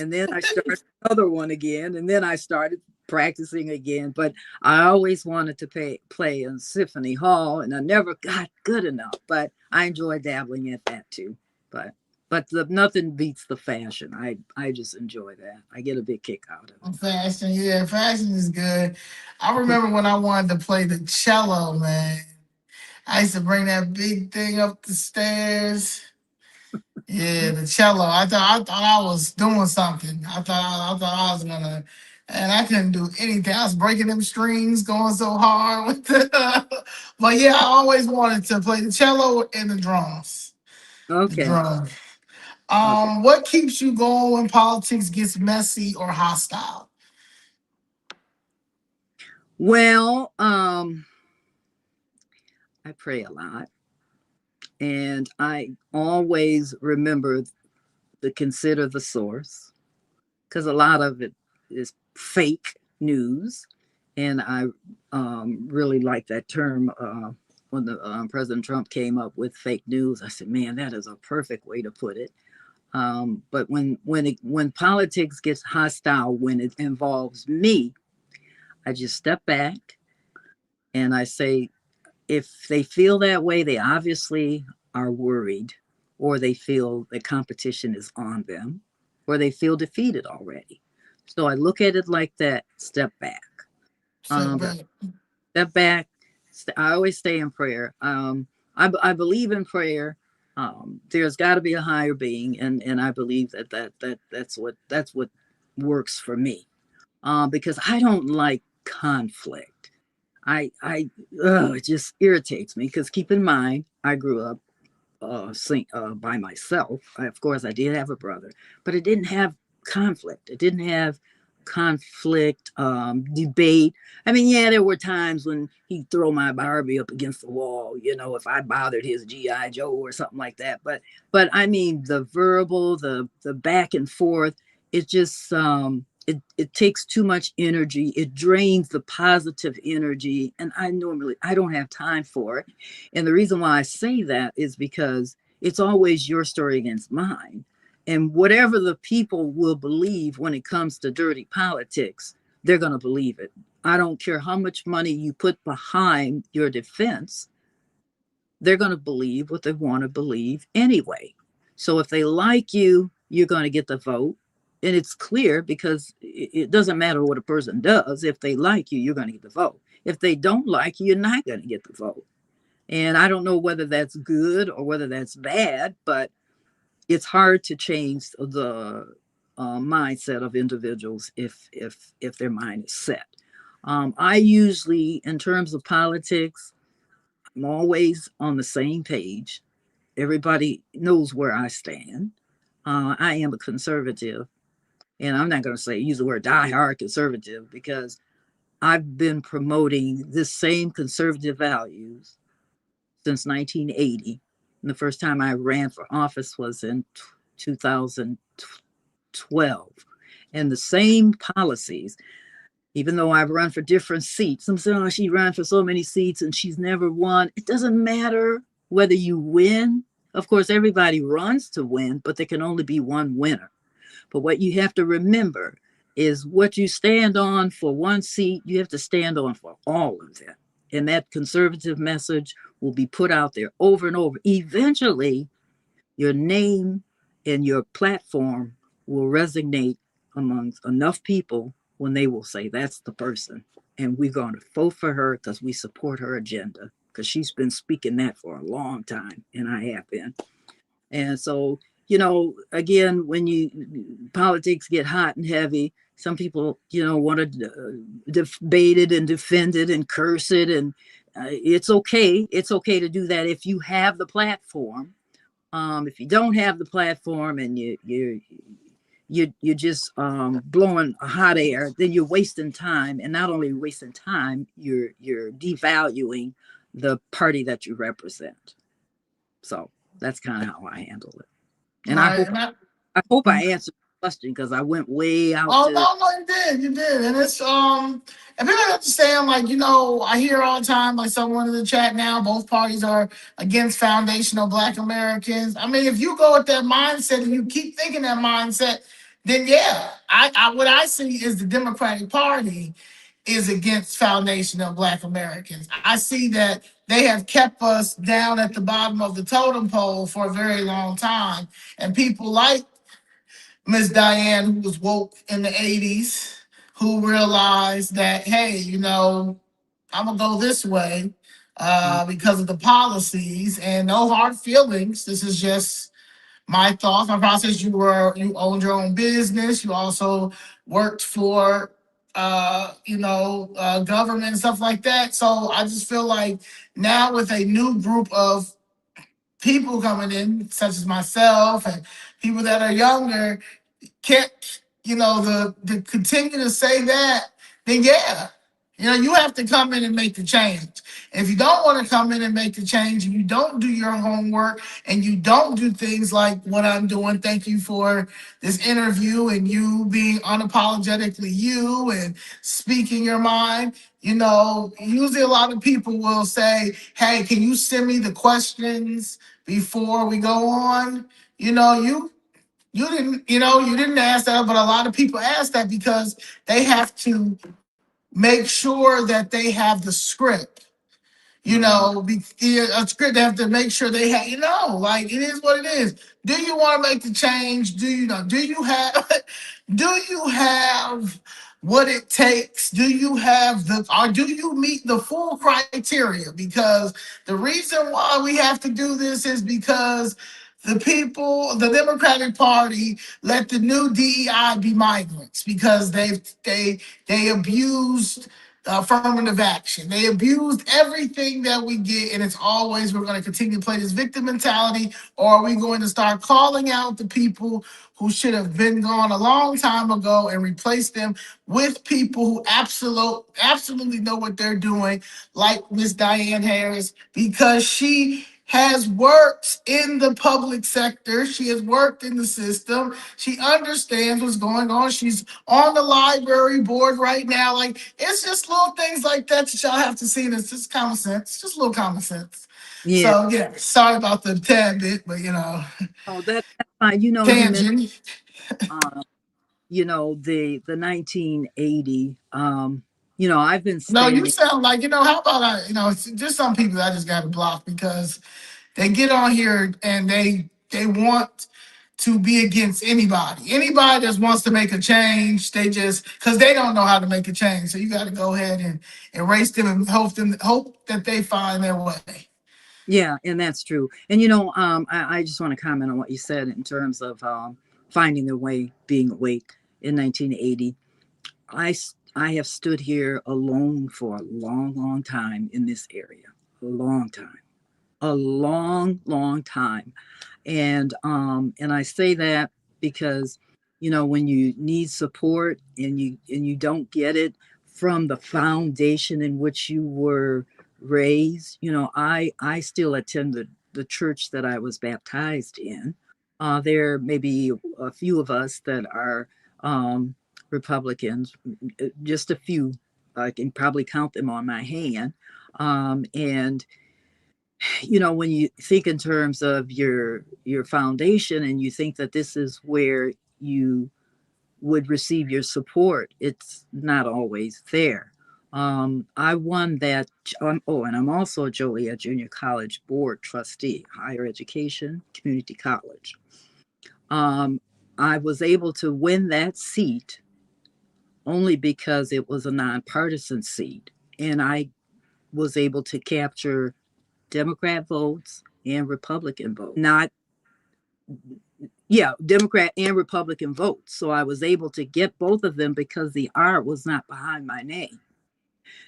and then I started another one again, and then I started practicing again. But I always wanted to play in symphony hall, and I never got good enough. But I enjoy dabbling at that too. But nothing beats the fashion. I just enjoy that. I get a big kick out of it. Fashion, yeah, fashion is good. I remember when I wanted to play the cello, man. I used to bring that big thing up the stairs. Yeah, the cello. I thought I was doing something. I thought I was gonna, and I couldn't do anything. I was breaking them strings, going so hard with the. But yeah, I always wanted to play the cello and the drums. The Okay. drums. Okay. What keeps you going when politics gets messy or hostile? Well, I pray a lot, and I always remember to consider the source because a lot of it is fake news. And I really like that term when the President Trump came up with fake news. I said, man, that is a perfect way to put it. But when politics gets hostile, when it involves me, I just step back and I say, if they feel that way, they obviously are worried, or they feel the competition is on them, or they feel defeated already. So I look at it like that, step back. Sit Um, back. Step back. I always stay in prayer. I believe in prayer. There's got to be a higher being, and I believe that's what works for me. Because I don't like conflict. It just irritates me because keep in mind, I grew up by myself. Of course, I did have a brother, but it didn't have conflict. It didn't have conflict, debate. I mean, yeah, there were times when he'd throw my Barbie up against the wall, if I bothered his GI Joe or something like that. But I mean, the verbal, the back and forth, it just it takes too much energy. It drains the positive energy, and I don't have time for it. And the reason why I say that is because it's always your story against mine. And whatever the people will believe when it comes to dirty politics, they're going to believe it. I don't care how much money you put behind your defense, they're going to believe what they want to believe anyway. So if they like you, you're going to get the vote. And it's clear because it doesn't matter what a person does. If they like you, you're going to get the vote. If they don't like you, you're not going to get the vote. And I don't know whether that's good or whether that's bad, but it's hard to change the mindset of individuals if their mind is set. I usually, in terms of politics, I'm always on the same page. Everybody knows where I stand. I am a conservative, and I'm not going to say use the word diehard conservative because I've been promoting this same conservative values since 1980. And the first time I ran for office was in 2012. And the same policies, even though I've run for different seats. Some say, oh, she ran for so many seats and she's never won. It doesn't matter whether you win. Of course, everybody runs to win, but there can only be one winner. But what you have to remember, is what you stand on for one seat, you have to stand on for all of them. And that conservative message will be put out there over and over. Eventually, your name and your platform will resonate amongst enough people when they will say, that's the person. And we're going to vote for her because we support her agenda, because she's been speaking that for a long time, and I have been. And so, again, when you politics get hot and heavy, some people, want to debate it and defend it and curse it, and it's okay. It's okay to do that if you have the platform. If you don't have the platform and you're just blowing hot air, then you're wasting time, and not only wasting time, you're devaluing the party that you represent. So that's kind of how I handle it. And I Right. hope I answered the question because I went way out Oh to. no, no, you did, and it's and people understand, like, I hear all the time, like, someone in the chat now, both parties are against foundational Black Americans. I mean, if you go with that mindset and you keep thinking that mindset, then yeah, I what I see is the Democratic Party is against foundational Black Americans. I see that they have kept us down at the bottom of the totem pole for a very long time, and people like Miss Diane, who was woke in the 80s, who realized that, hey, I'm going to go this way because of the policies, and no hard feelings. This is just my thoughts, my process. You owned your own business. You also worked for, government and stuff like that. So I just feel like now with a new group of people coming in, such as myself and people that are younger, can't, the continue to say that, then yeah, you have to come in and make the change. If you don't want to come in and make the change, and you don't do your homework, and you don't do things like what I'm doing, thank you for this interview and you being unapologetically you and speaking your mind. Usually a lot of people will say, hey, can you send me the questions before we go on? You didn't ask that, but a lot of people ask that because they have to make sure that they have the script. Mhm. A script. They have to make sure they have. Like, it is what it is. Do you want to make the change? Do you know? Do you have? Do you have what it takes? Do you have or do you meet the full criteria? Because the reason why we have to do this is because the Democratic Party, let the new DEI be migrants because they abused affirmative action. They abused everything that we get, and it's always we're going to continue to play this victim mentality, or are we going to start calling out the people who should have been gone a long time ago and replace them with people who absolutely know what they're doing, like Miss Diane Harris, because she has worked in the public sector. She has worked in the system. She understands what's going on. She's on the library board right now. Like, it's just little things like that y'all have to see. And it's just common sense, just a little common sense. Yeah. So yeah, sorry about the tad bit, but Oh, that's fine. You mentioned, tangent. uh, the 1980. I've been No, you standing. sound like, how about it's just some people I just got to block because they get on here and they want to be against anybody. Anybody that wants to make a change, they just because they don't know how to make a change. So you got to go ahead and erase them and hope that they find their way. Yeah, and that's true. And I just want to comment on what you said in terms of finding their way, being awake in 1980. I have stood here alone for a long, long time in this area, a long time, a long, long time. And I say that because when you need support and you don't get it from the foundation in which you were raised. I still attend the church that I was baptized in. There may be a few of us that are Republicans, just a few. I can probably count them on my hand. And when you think in terms of your foundation and you think that this is where you would receive your support, it's not always there. I won that. Oh, and I'm also a Joliet Junior College Board trustee, higher education, community college. Um, I was able to win that seat only because it was a nonpartisan seat, and I was able to capture Democrat votes and Republican votes. Not, yeah, Democrat and Republican votes. So I was able to get both of them because the R was not behind my name.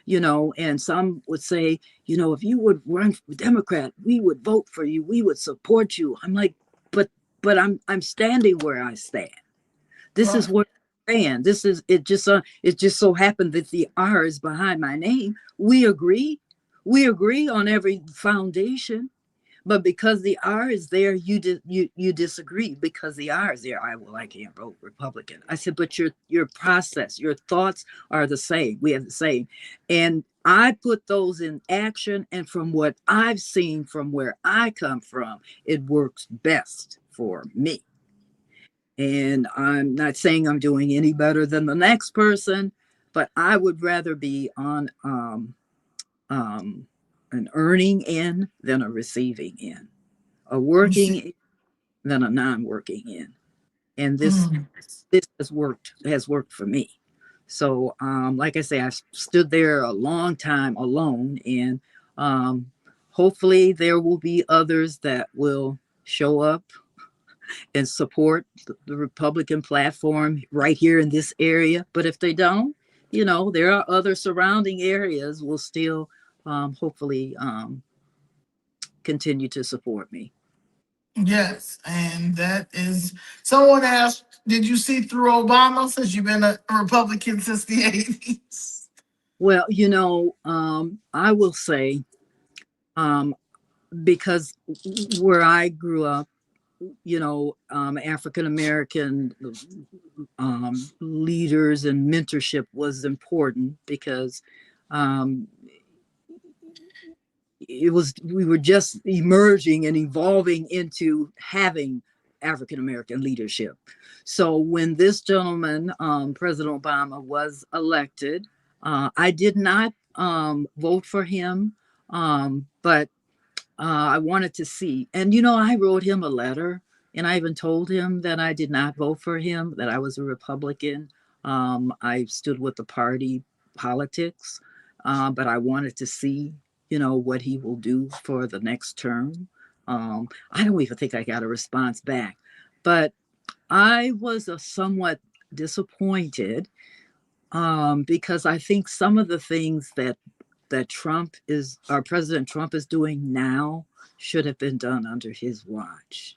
And some would say, if you would run for Democrat, we would vote for you, we would support you. I'm like, but I'm standing where I stand. This is Right. where I stand. It just so happened that the R is behind my name. We agree on every foundation. But because the R is there, you disagree. Because the R is there, I can't vote Republican. I said, but your process, your thoughts are the same. We have the same, and I put those in action. And from what I've seen, from where I come from, it works best for me. And I'm not saying I'm doing any better than the next person, but I would rather be on an earning end than a receiving end, a You see, working than a non-working in. And this mm, this has worked for me. So like I say, I stood there a long time alone, and hopefully there will be others that will show up and support the Republican platform right here in this area. But if they don't, there are other surrounding areas will still hopefully continue to support me. yes, and that is. Someone asked, "Did you see through Obama since you've been a Republican since the '80s?" Well, I will say, um, because where I grew up, African American leaders and mentorship was important because um, we were just emerging and evolving into having African American leadership. So when this gentleman, President Obama, was elected, I did not vote for him, but I wanted to see. And, I wrote him a letter, and I even told him that I did not vote for him, that I was a Republican. I stood with the party politics, but I wanted to see, what he will do for the next term. I don't even think I got a response back, but I was a somewhat disappointed, because I think some of the things that our President Trump is doing now should have been done under his watch,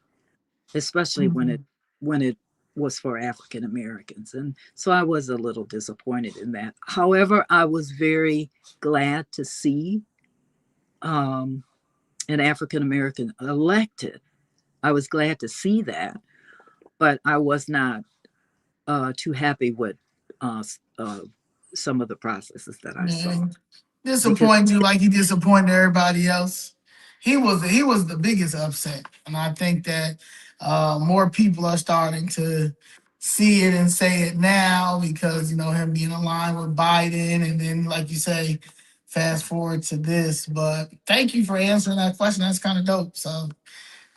especially when it was for African Americans. And so I was a little disappointed in that. However, I was very glad to see um, an African American elected. I was glad to see that, but I was not too happy with uh, uh, some of the processes that I saw, Man, because disappoint you like he disappointed everybody else. He was the biggest upset, and I think that more people are starting to see it and say it now because him being aligned with Biden, and then like you say, fast forward to this. But thank you for answering that question. That's kind of dope. So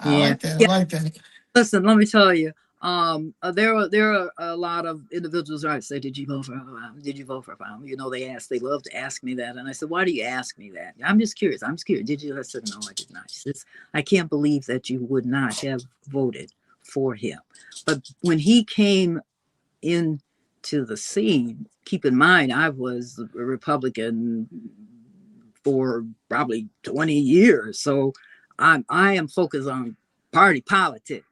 I yeah, like that. I yeah. like that. Listen, let me tell you. There are a lot of individuals who say, "Did you vote for Obama? Did you vote for Obama?" They love to ask me that, and I said, "Why do you ask me that?" I'm just curious. I'm scared. Did you? I said, "No, I did not." She says, "I can't believe that you would not have voted for him." But when he came into the scene, keep in mind, I was a Republican for probably 20 years, so I am focused on party politics.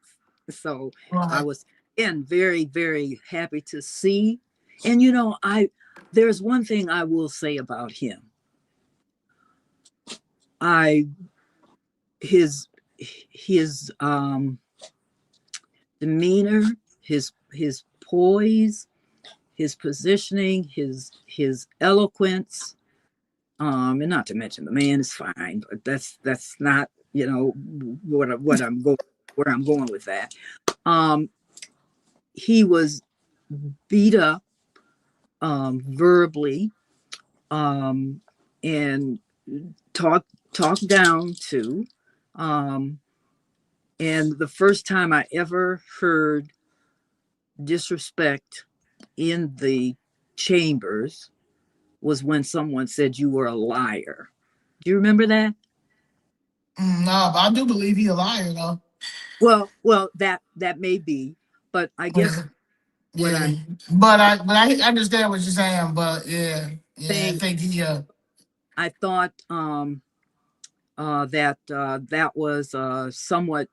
So I Right. was, again, very, very happy to see. And I there's one thing I will say about him. I his demeanor, his poise, his positioning, his eloquence, and not to mention the man is fine, but that's not what I'm going where I'm going with that. Um, he was beat up verbally, um, and talked down to. Um, and the first time I ever heard disrespect in the chambers was when someone said you were a liar. Do you remember that? No, but I do believe he a liar though. Well, that may be, but I guess Yeah, what yeah. I'm But I understand what you're saying. But yeah, yeah. I saying, think he I thought that that was somewhat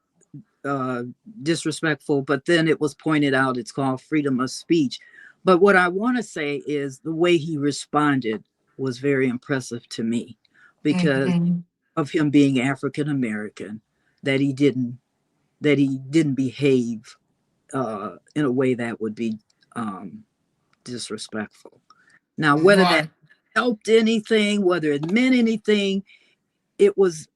uh, disrespectful, but then it was pointed out it's called freedom of speech. But what I want to say is the way he responded was very impressive to me because mm-hmm. of him being African American, that he didn't behave in a way that would be um, disrespectful. Now, whether that Right, helped anything, whether it meant anything, it was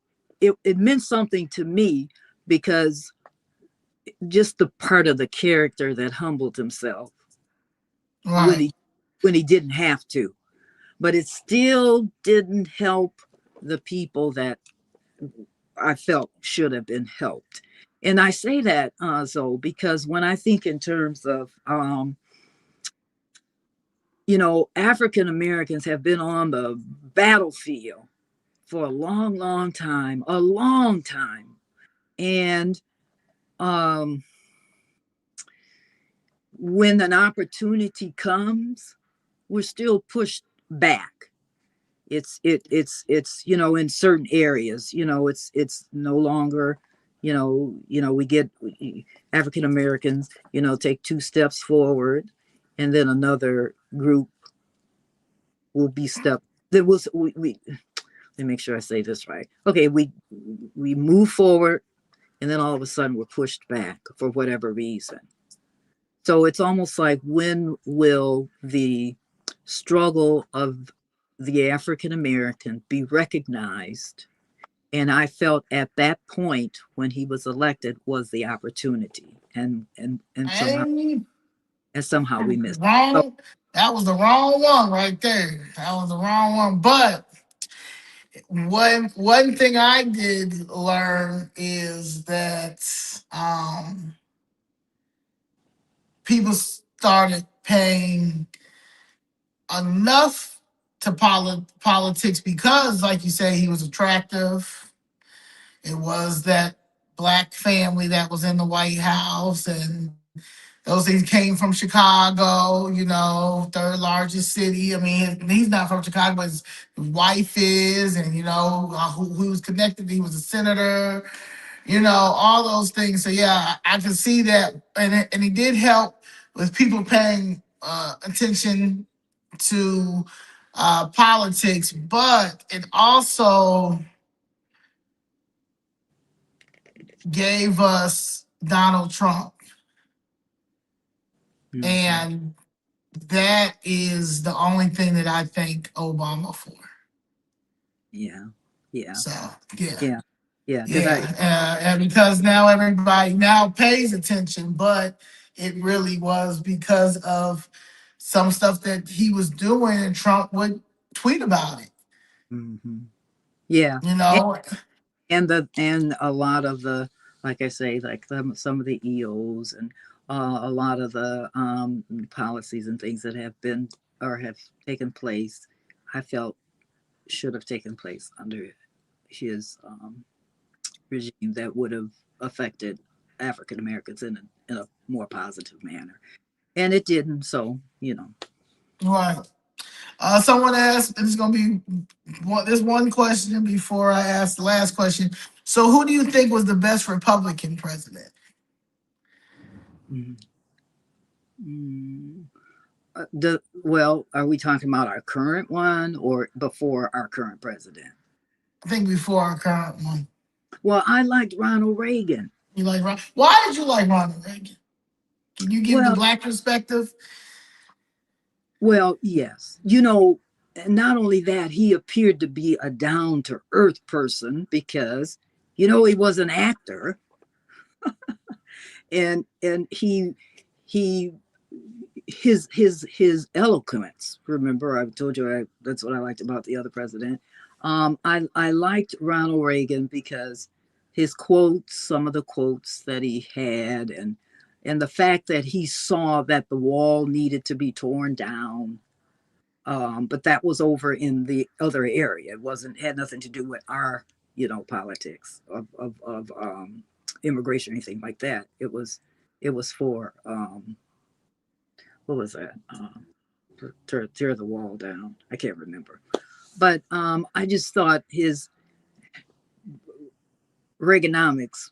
it meant something to me because just the part of the character that humbled himself when right. he didn't have to, but it still didn't help the people that I felt should have been helped. And I say that, Zoe, because when I think in terms of African Americans have been on the battlefield for a long time. And um, when an opportunity comes, we're still pushed back. It's in certain areas, it's no longer, we get African Americans, take two steps forward, and then another group will be step that was we let me make sure I say this right. Okay, we move forward, and then all of a sudden we're pushed back for whatever reason. So it's almost like, when will the struggle of the African American be recognized? And I felt at that point when he was elected was the opportunity, and And somehow we missed. So, wrong. That was the wrong one right there. That was the wrong one. But one thing I did learn is that people started paying enough to politics because, like you say, he was attractive. It was that black family that was in the White House, and those things came from Chicago, third largest city. I mean, he's not from Chicago, but his wife is, and who was connected. He was a senator, all those things. So yeah, I can see that, and he did help with people paying attention to politics, but it also gave us Donald Trump, mhm, and that is the only thing that I thank Obama for. yeah, yeah, So yeah, yeah, yeah. Because yeah, and because now everybody now pays attention, but it really was because of some stuff that he was doing, and Trump would tweet about it. mhm, yeah, You know, and a lot of the, like I say, like some of the EOs, and a lot of the policies and things that have been or have taken place, I felt should have taken place under his regime, that would have affected African Americans in a more positive manner. And it didn't. So, right. Someone asked, and it's going to be this one question before I ask the last question. So, who do you think was the best Republican president? mm, mm, well, are we talking about our current one or before our current president? I think before our current one. Well, I liked Ronald Reagan. You like Ron? Why did you like Ronald Reagan? Can you give the Well, black perspective? yes. Not only that, he appeared to be a down to earth person because, he was an actor, and he his eloquence. Remember, I told you that's what I liked about the other president. I liked Ronald Reagan because his quotes, some of the quotes that he had, and the fact that he saw that the wall needed to be torn down. But that was over in the other area. It wasn't had nothing to do with our politics of immigration or anything like that. It was for what was that? Tear the wall down. I can't remember. But I just thought his Reaganomics,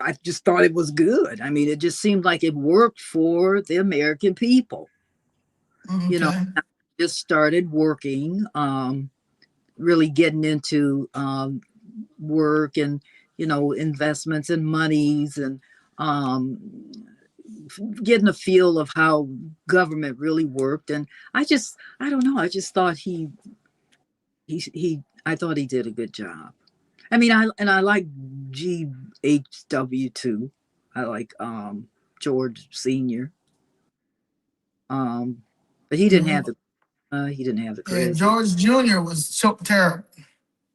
I just thought it was good. I mean, it just seemed like it worked for the American people. You know, Okay. just started working, really getting into work and, investments and monies and um, getting a feel of how government really worked. And I don't know, I just thought I thought he did a good job. I mean, I like GHW too. I like George Senior. Um, but he didn't have the Yeah, charisma. George Jr. was so terrible.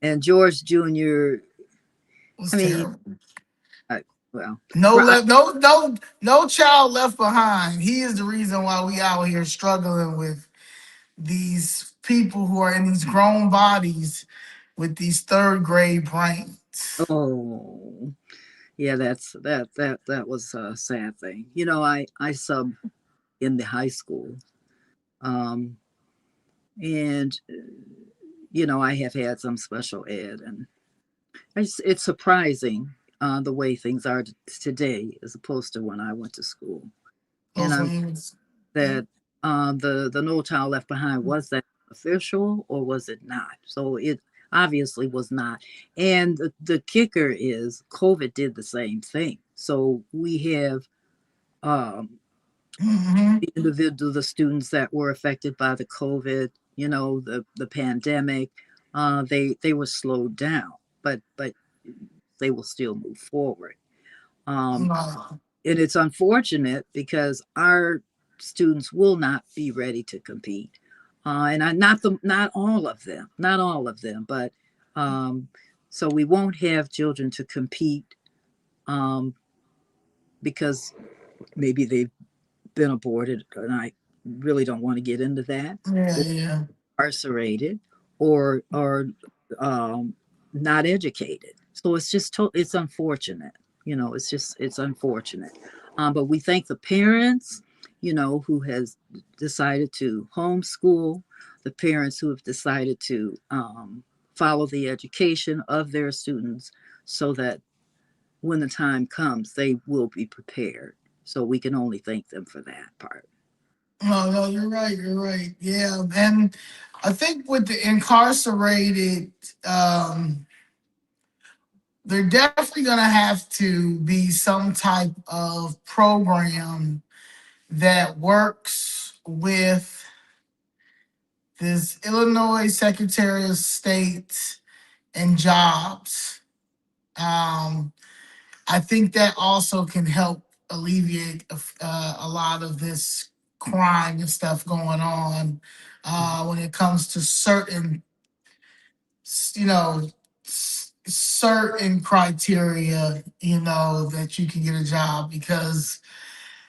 And George Junior. I Was mean, terrible. I, well, No I, left, no child left behind. He is the reason why we out here struggling with these people who are in these grown bodies with these third grade brains. oh, yeah, that was a sad thing. I sub in the high school, um, and I have had some special ed, and it's surprising the way things are today as opposed to when I went to school. And I'm Hopefully, that the No Child Left Behind, was that official or was it not? So it obviously was not. And the kicker is COVID did the same thing. So we have um, mm-hmm. the students that were affected by the COVID, the pandemic. They were slowed down, but they will still move forward. Um, No. and it's unfortunate because our students will not be ready to compete, and not all of them, but um, so we won't have children to compete um, because maybe they've been aborted, and I really don't want to get into that, Yeah, or yeah. incarcerated, or um, not educated. So it's unfortunate. It's unfortunate. But we thank the parents, who has decided to homeschool, the parents who have decided to follow the education of their students, so that when the time comes, they will be prepared. So we can only thank them for that part. No, no, you're right. You're right. Yeah, and I think with the incarcerated, they're definitely gonna have to be some type of program that works with this Illinois Secretary of State and Jobs. Um, I think that also can help alleviate a lot of this crime and stuff going on when it comes to certain, you know, certain criteria, that you can get a job because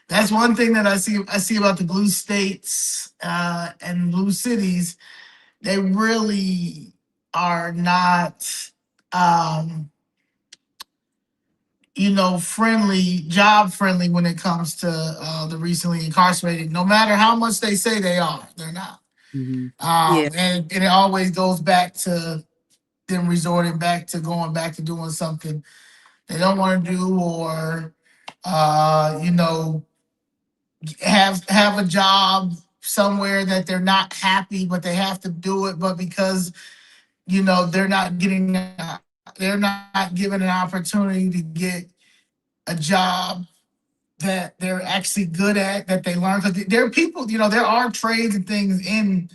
that's one thing that I see about the blue states and blue cities. They really are not. Um, job friendly when it comes to the recently incarcerated. No matter how much they say they are, they're not. Mm-hmm. Yeah. And it always goes back to them resorting back to going back to doing something they don't want to do, or you know, have a job somewhere that they're not happy, but they have to do it. But because they're not given an opportunity to get a job that they're actually good at, that they learn. Because there are people, there are trades and things in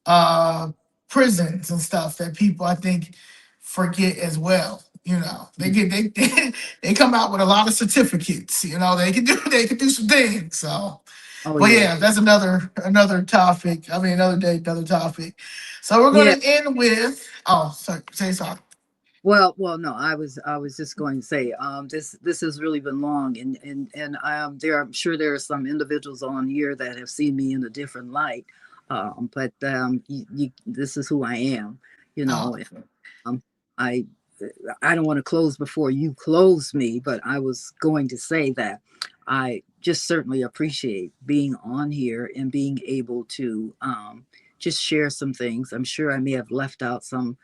uh, prisons and stuff that people, I think, forget as well. They come out with a lot of certificates. They can do some things. So Oh But yeah. yeah, that's another topic. I mean, another day, another topic. So we're Yeah. gonna end with. Oh, sorry, say something. Well, no, I was just going to say, this has really been long, and I'm sure there are some individuals on here that have seen me in a different light, but this is who I am, you know. Oh, And, um, I I don't want to close before you close me, but I was going to say that I just certainly appreciate being on here and being able to just share some things. I'm sure I may have left out some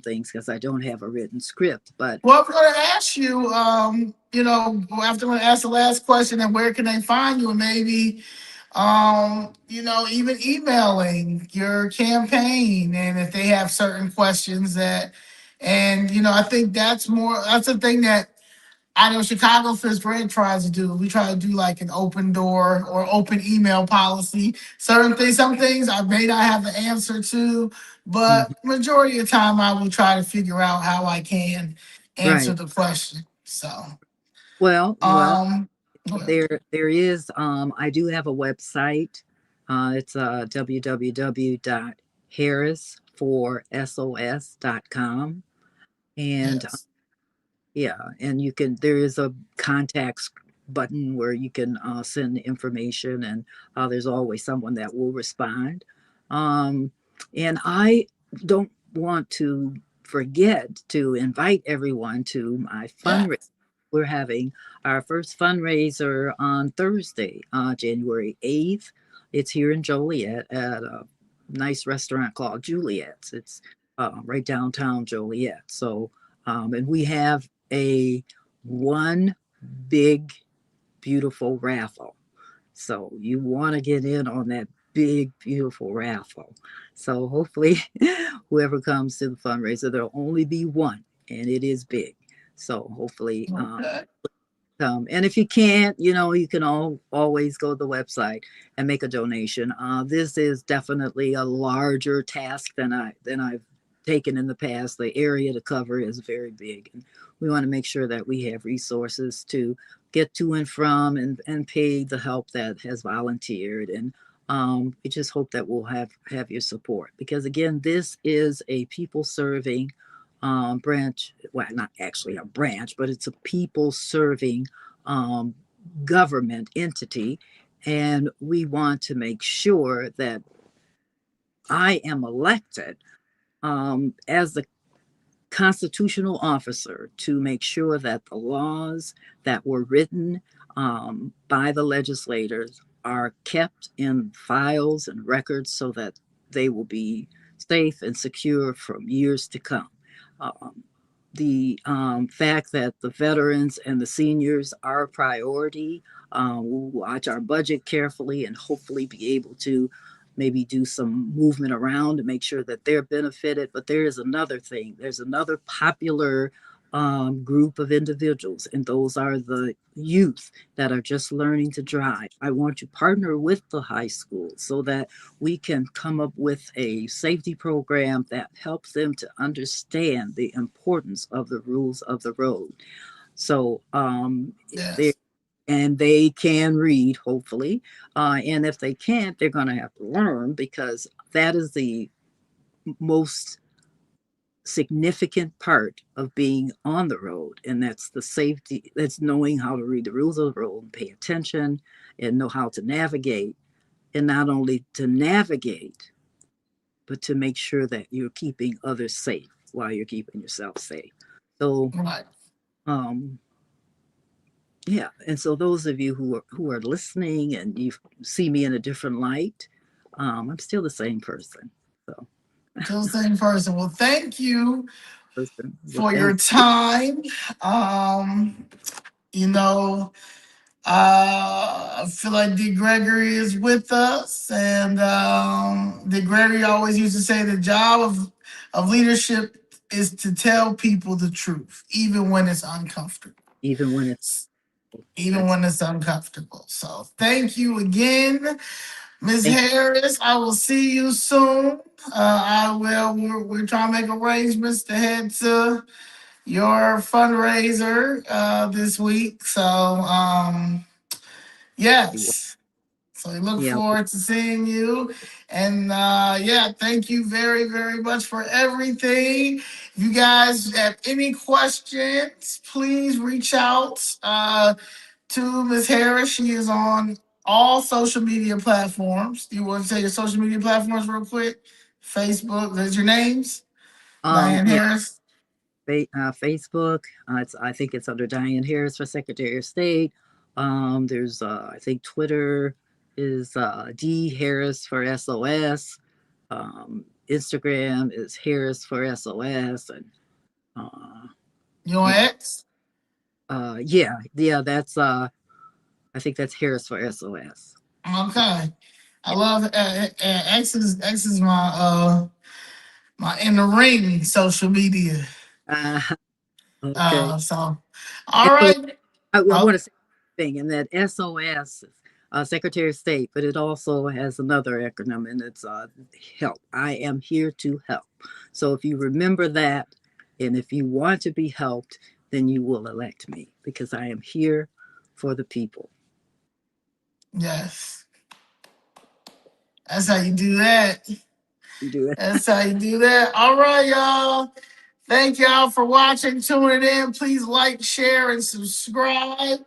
things because I don't have a written script, but well, I'm gonna ask you. After I'm gonna ask the last question, and where can they find you? And maybe even emailing your campaign, and if they have certain questions and I think that's the thing that I know Chicago Fist Red tries to do. We try to do like an open door or open email policy. Certain things, some things I may not have the answer to, mhm, but majority of the time I will try to figure out how I can answer right. the question. So, Well, um, well, there is I do have a website. It's www.harrisforsos.com, and yes, yeah, and you can, there is a contacts button where you can send information, and there's always someone that will respond. Um, and I don't want to forget to invite everyone to my yeah, fundraiser. We're having our first fundraiser on Thursday, January 8th. It's here in Joliet at a nice restaurant called Juliet's. It's right downtown Joliet. So, and we have a one big, beautiful raffle. So you want to get in on that big, beautiful raffle. So hopefully, whoever comes to the fundraiser, there'll only be one, and it is big. So hopefully, okay, and if you can't, you can always go to the website and make a donation. This is definitely a larger task than I've taken in the past. The area to cover is very big, and we want to make sure that we have resources to get to and from, and pay the help that has volunteered. And we just hope that we'll have your support, because again, this is a people serving branch. Well, not actually a branch, but it's a people serving um, government entity. And we want to make sure that I am elected as the constitutional officer to make sure that the laws that were written by the legislators are kept in files and records so that they will be safe and secure from years to come. Um, the fact that the veterans and the seniors are a priority. We'll watch our budget carefully and hopefully be able to maybe do some movement around to make sure that they're benefited. But there is another thing. There's another popular group of individuals, and those are the youth that are just learning to drive. I want to partner with the high school so that we can come up with a safety program that helps them to understand the importance of the rules of the road. So they yes, and they can read, hopefully. And if they can't, they're going to have to learn, because that is the most significant part of being on the road. And that's the safety, that's knowing how to read the rules of the road and pay attention and know how to navigate. And not only to navigate, but to make sure that you're keeping others safe while you're keeping yourself safe. So, right. um, yeah, and so those of you who are listening and you see me in a different light, I'm still the same person. So, Still the same person. Well, thank you person, well, for your thank time. Um, you know, I feel like D. Gregory is with us, and D. Gregory always used to say the job of leadership is to tell people the truth, even when it's uncomfortable. even when it's Even that's when it's uncomfortable. So thank you again, Ms. thank Harris. I will see you soon. I will. We're trying to make arrangements to head to your fundraiser this week. So you. yes. So we look Yeah. forward to seeing you. And yeah, thank you very, very much for everything. If you guys have any questions, please reach out to Ms. Harris. She is on all social media platforms. Do you want to say your social media platforms real quick? Facebook, there's your names. Diane Yeah. Harris. Facebook. I think it's under Diane Harris for Secretary of State. There's I think Twitter is D Harris for SOS. Instagram is Harris for SOS, and uh, Your yeah, ex. yeah. That's I think that's Harris for SOS. Okay. I love X is my in the ring social media. Uh, okay. So And all so right. I want Oh to say thing, and that SOS, Secretary of State, but it also has another acronym, and it's help. I am here to help. So if you remember that, and if you want to be helped, then you will elect me because I am here for the people. yes, that's how you do that. You do it. That's how you do that. All right, y'all. Thank y'all for watching, tuning in. Please like, share, and subscribe.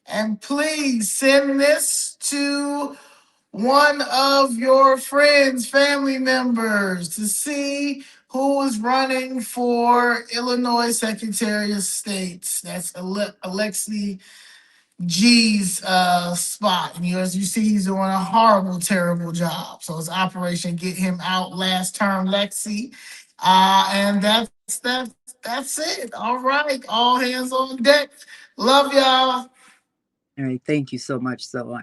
And please send this to one of your friends, family members, to see who is running for Illinois Secretary of State. That's Alexi G's spot. And as you see, he's doing a horrible, terrible job. So it's Operation Get Him Out last term, Lexi. And that's it. All right. All hands on deck. Love y'all. All right. Thank you so much. So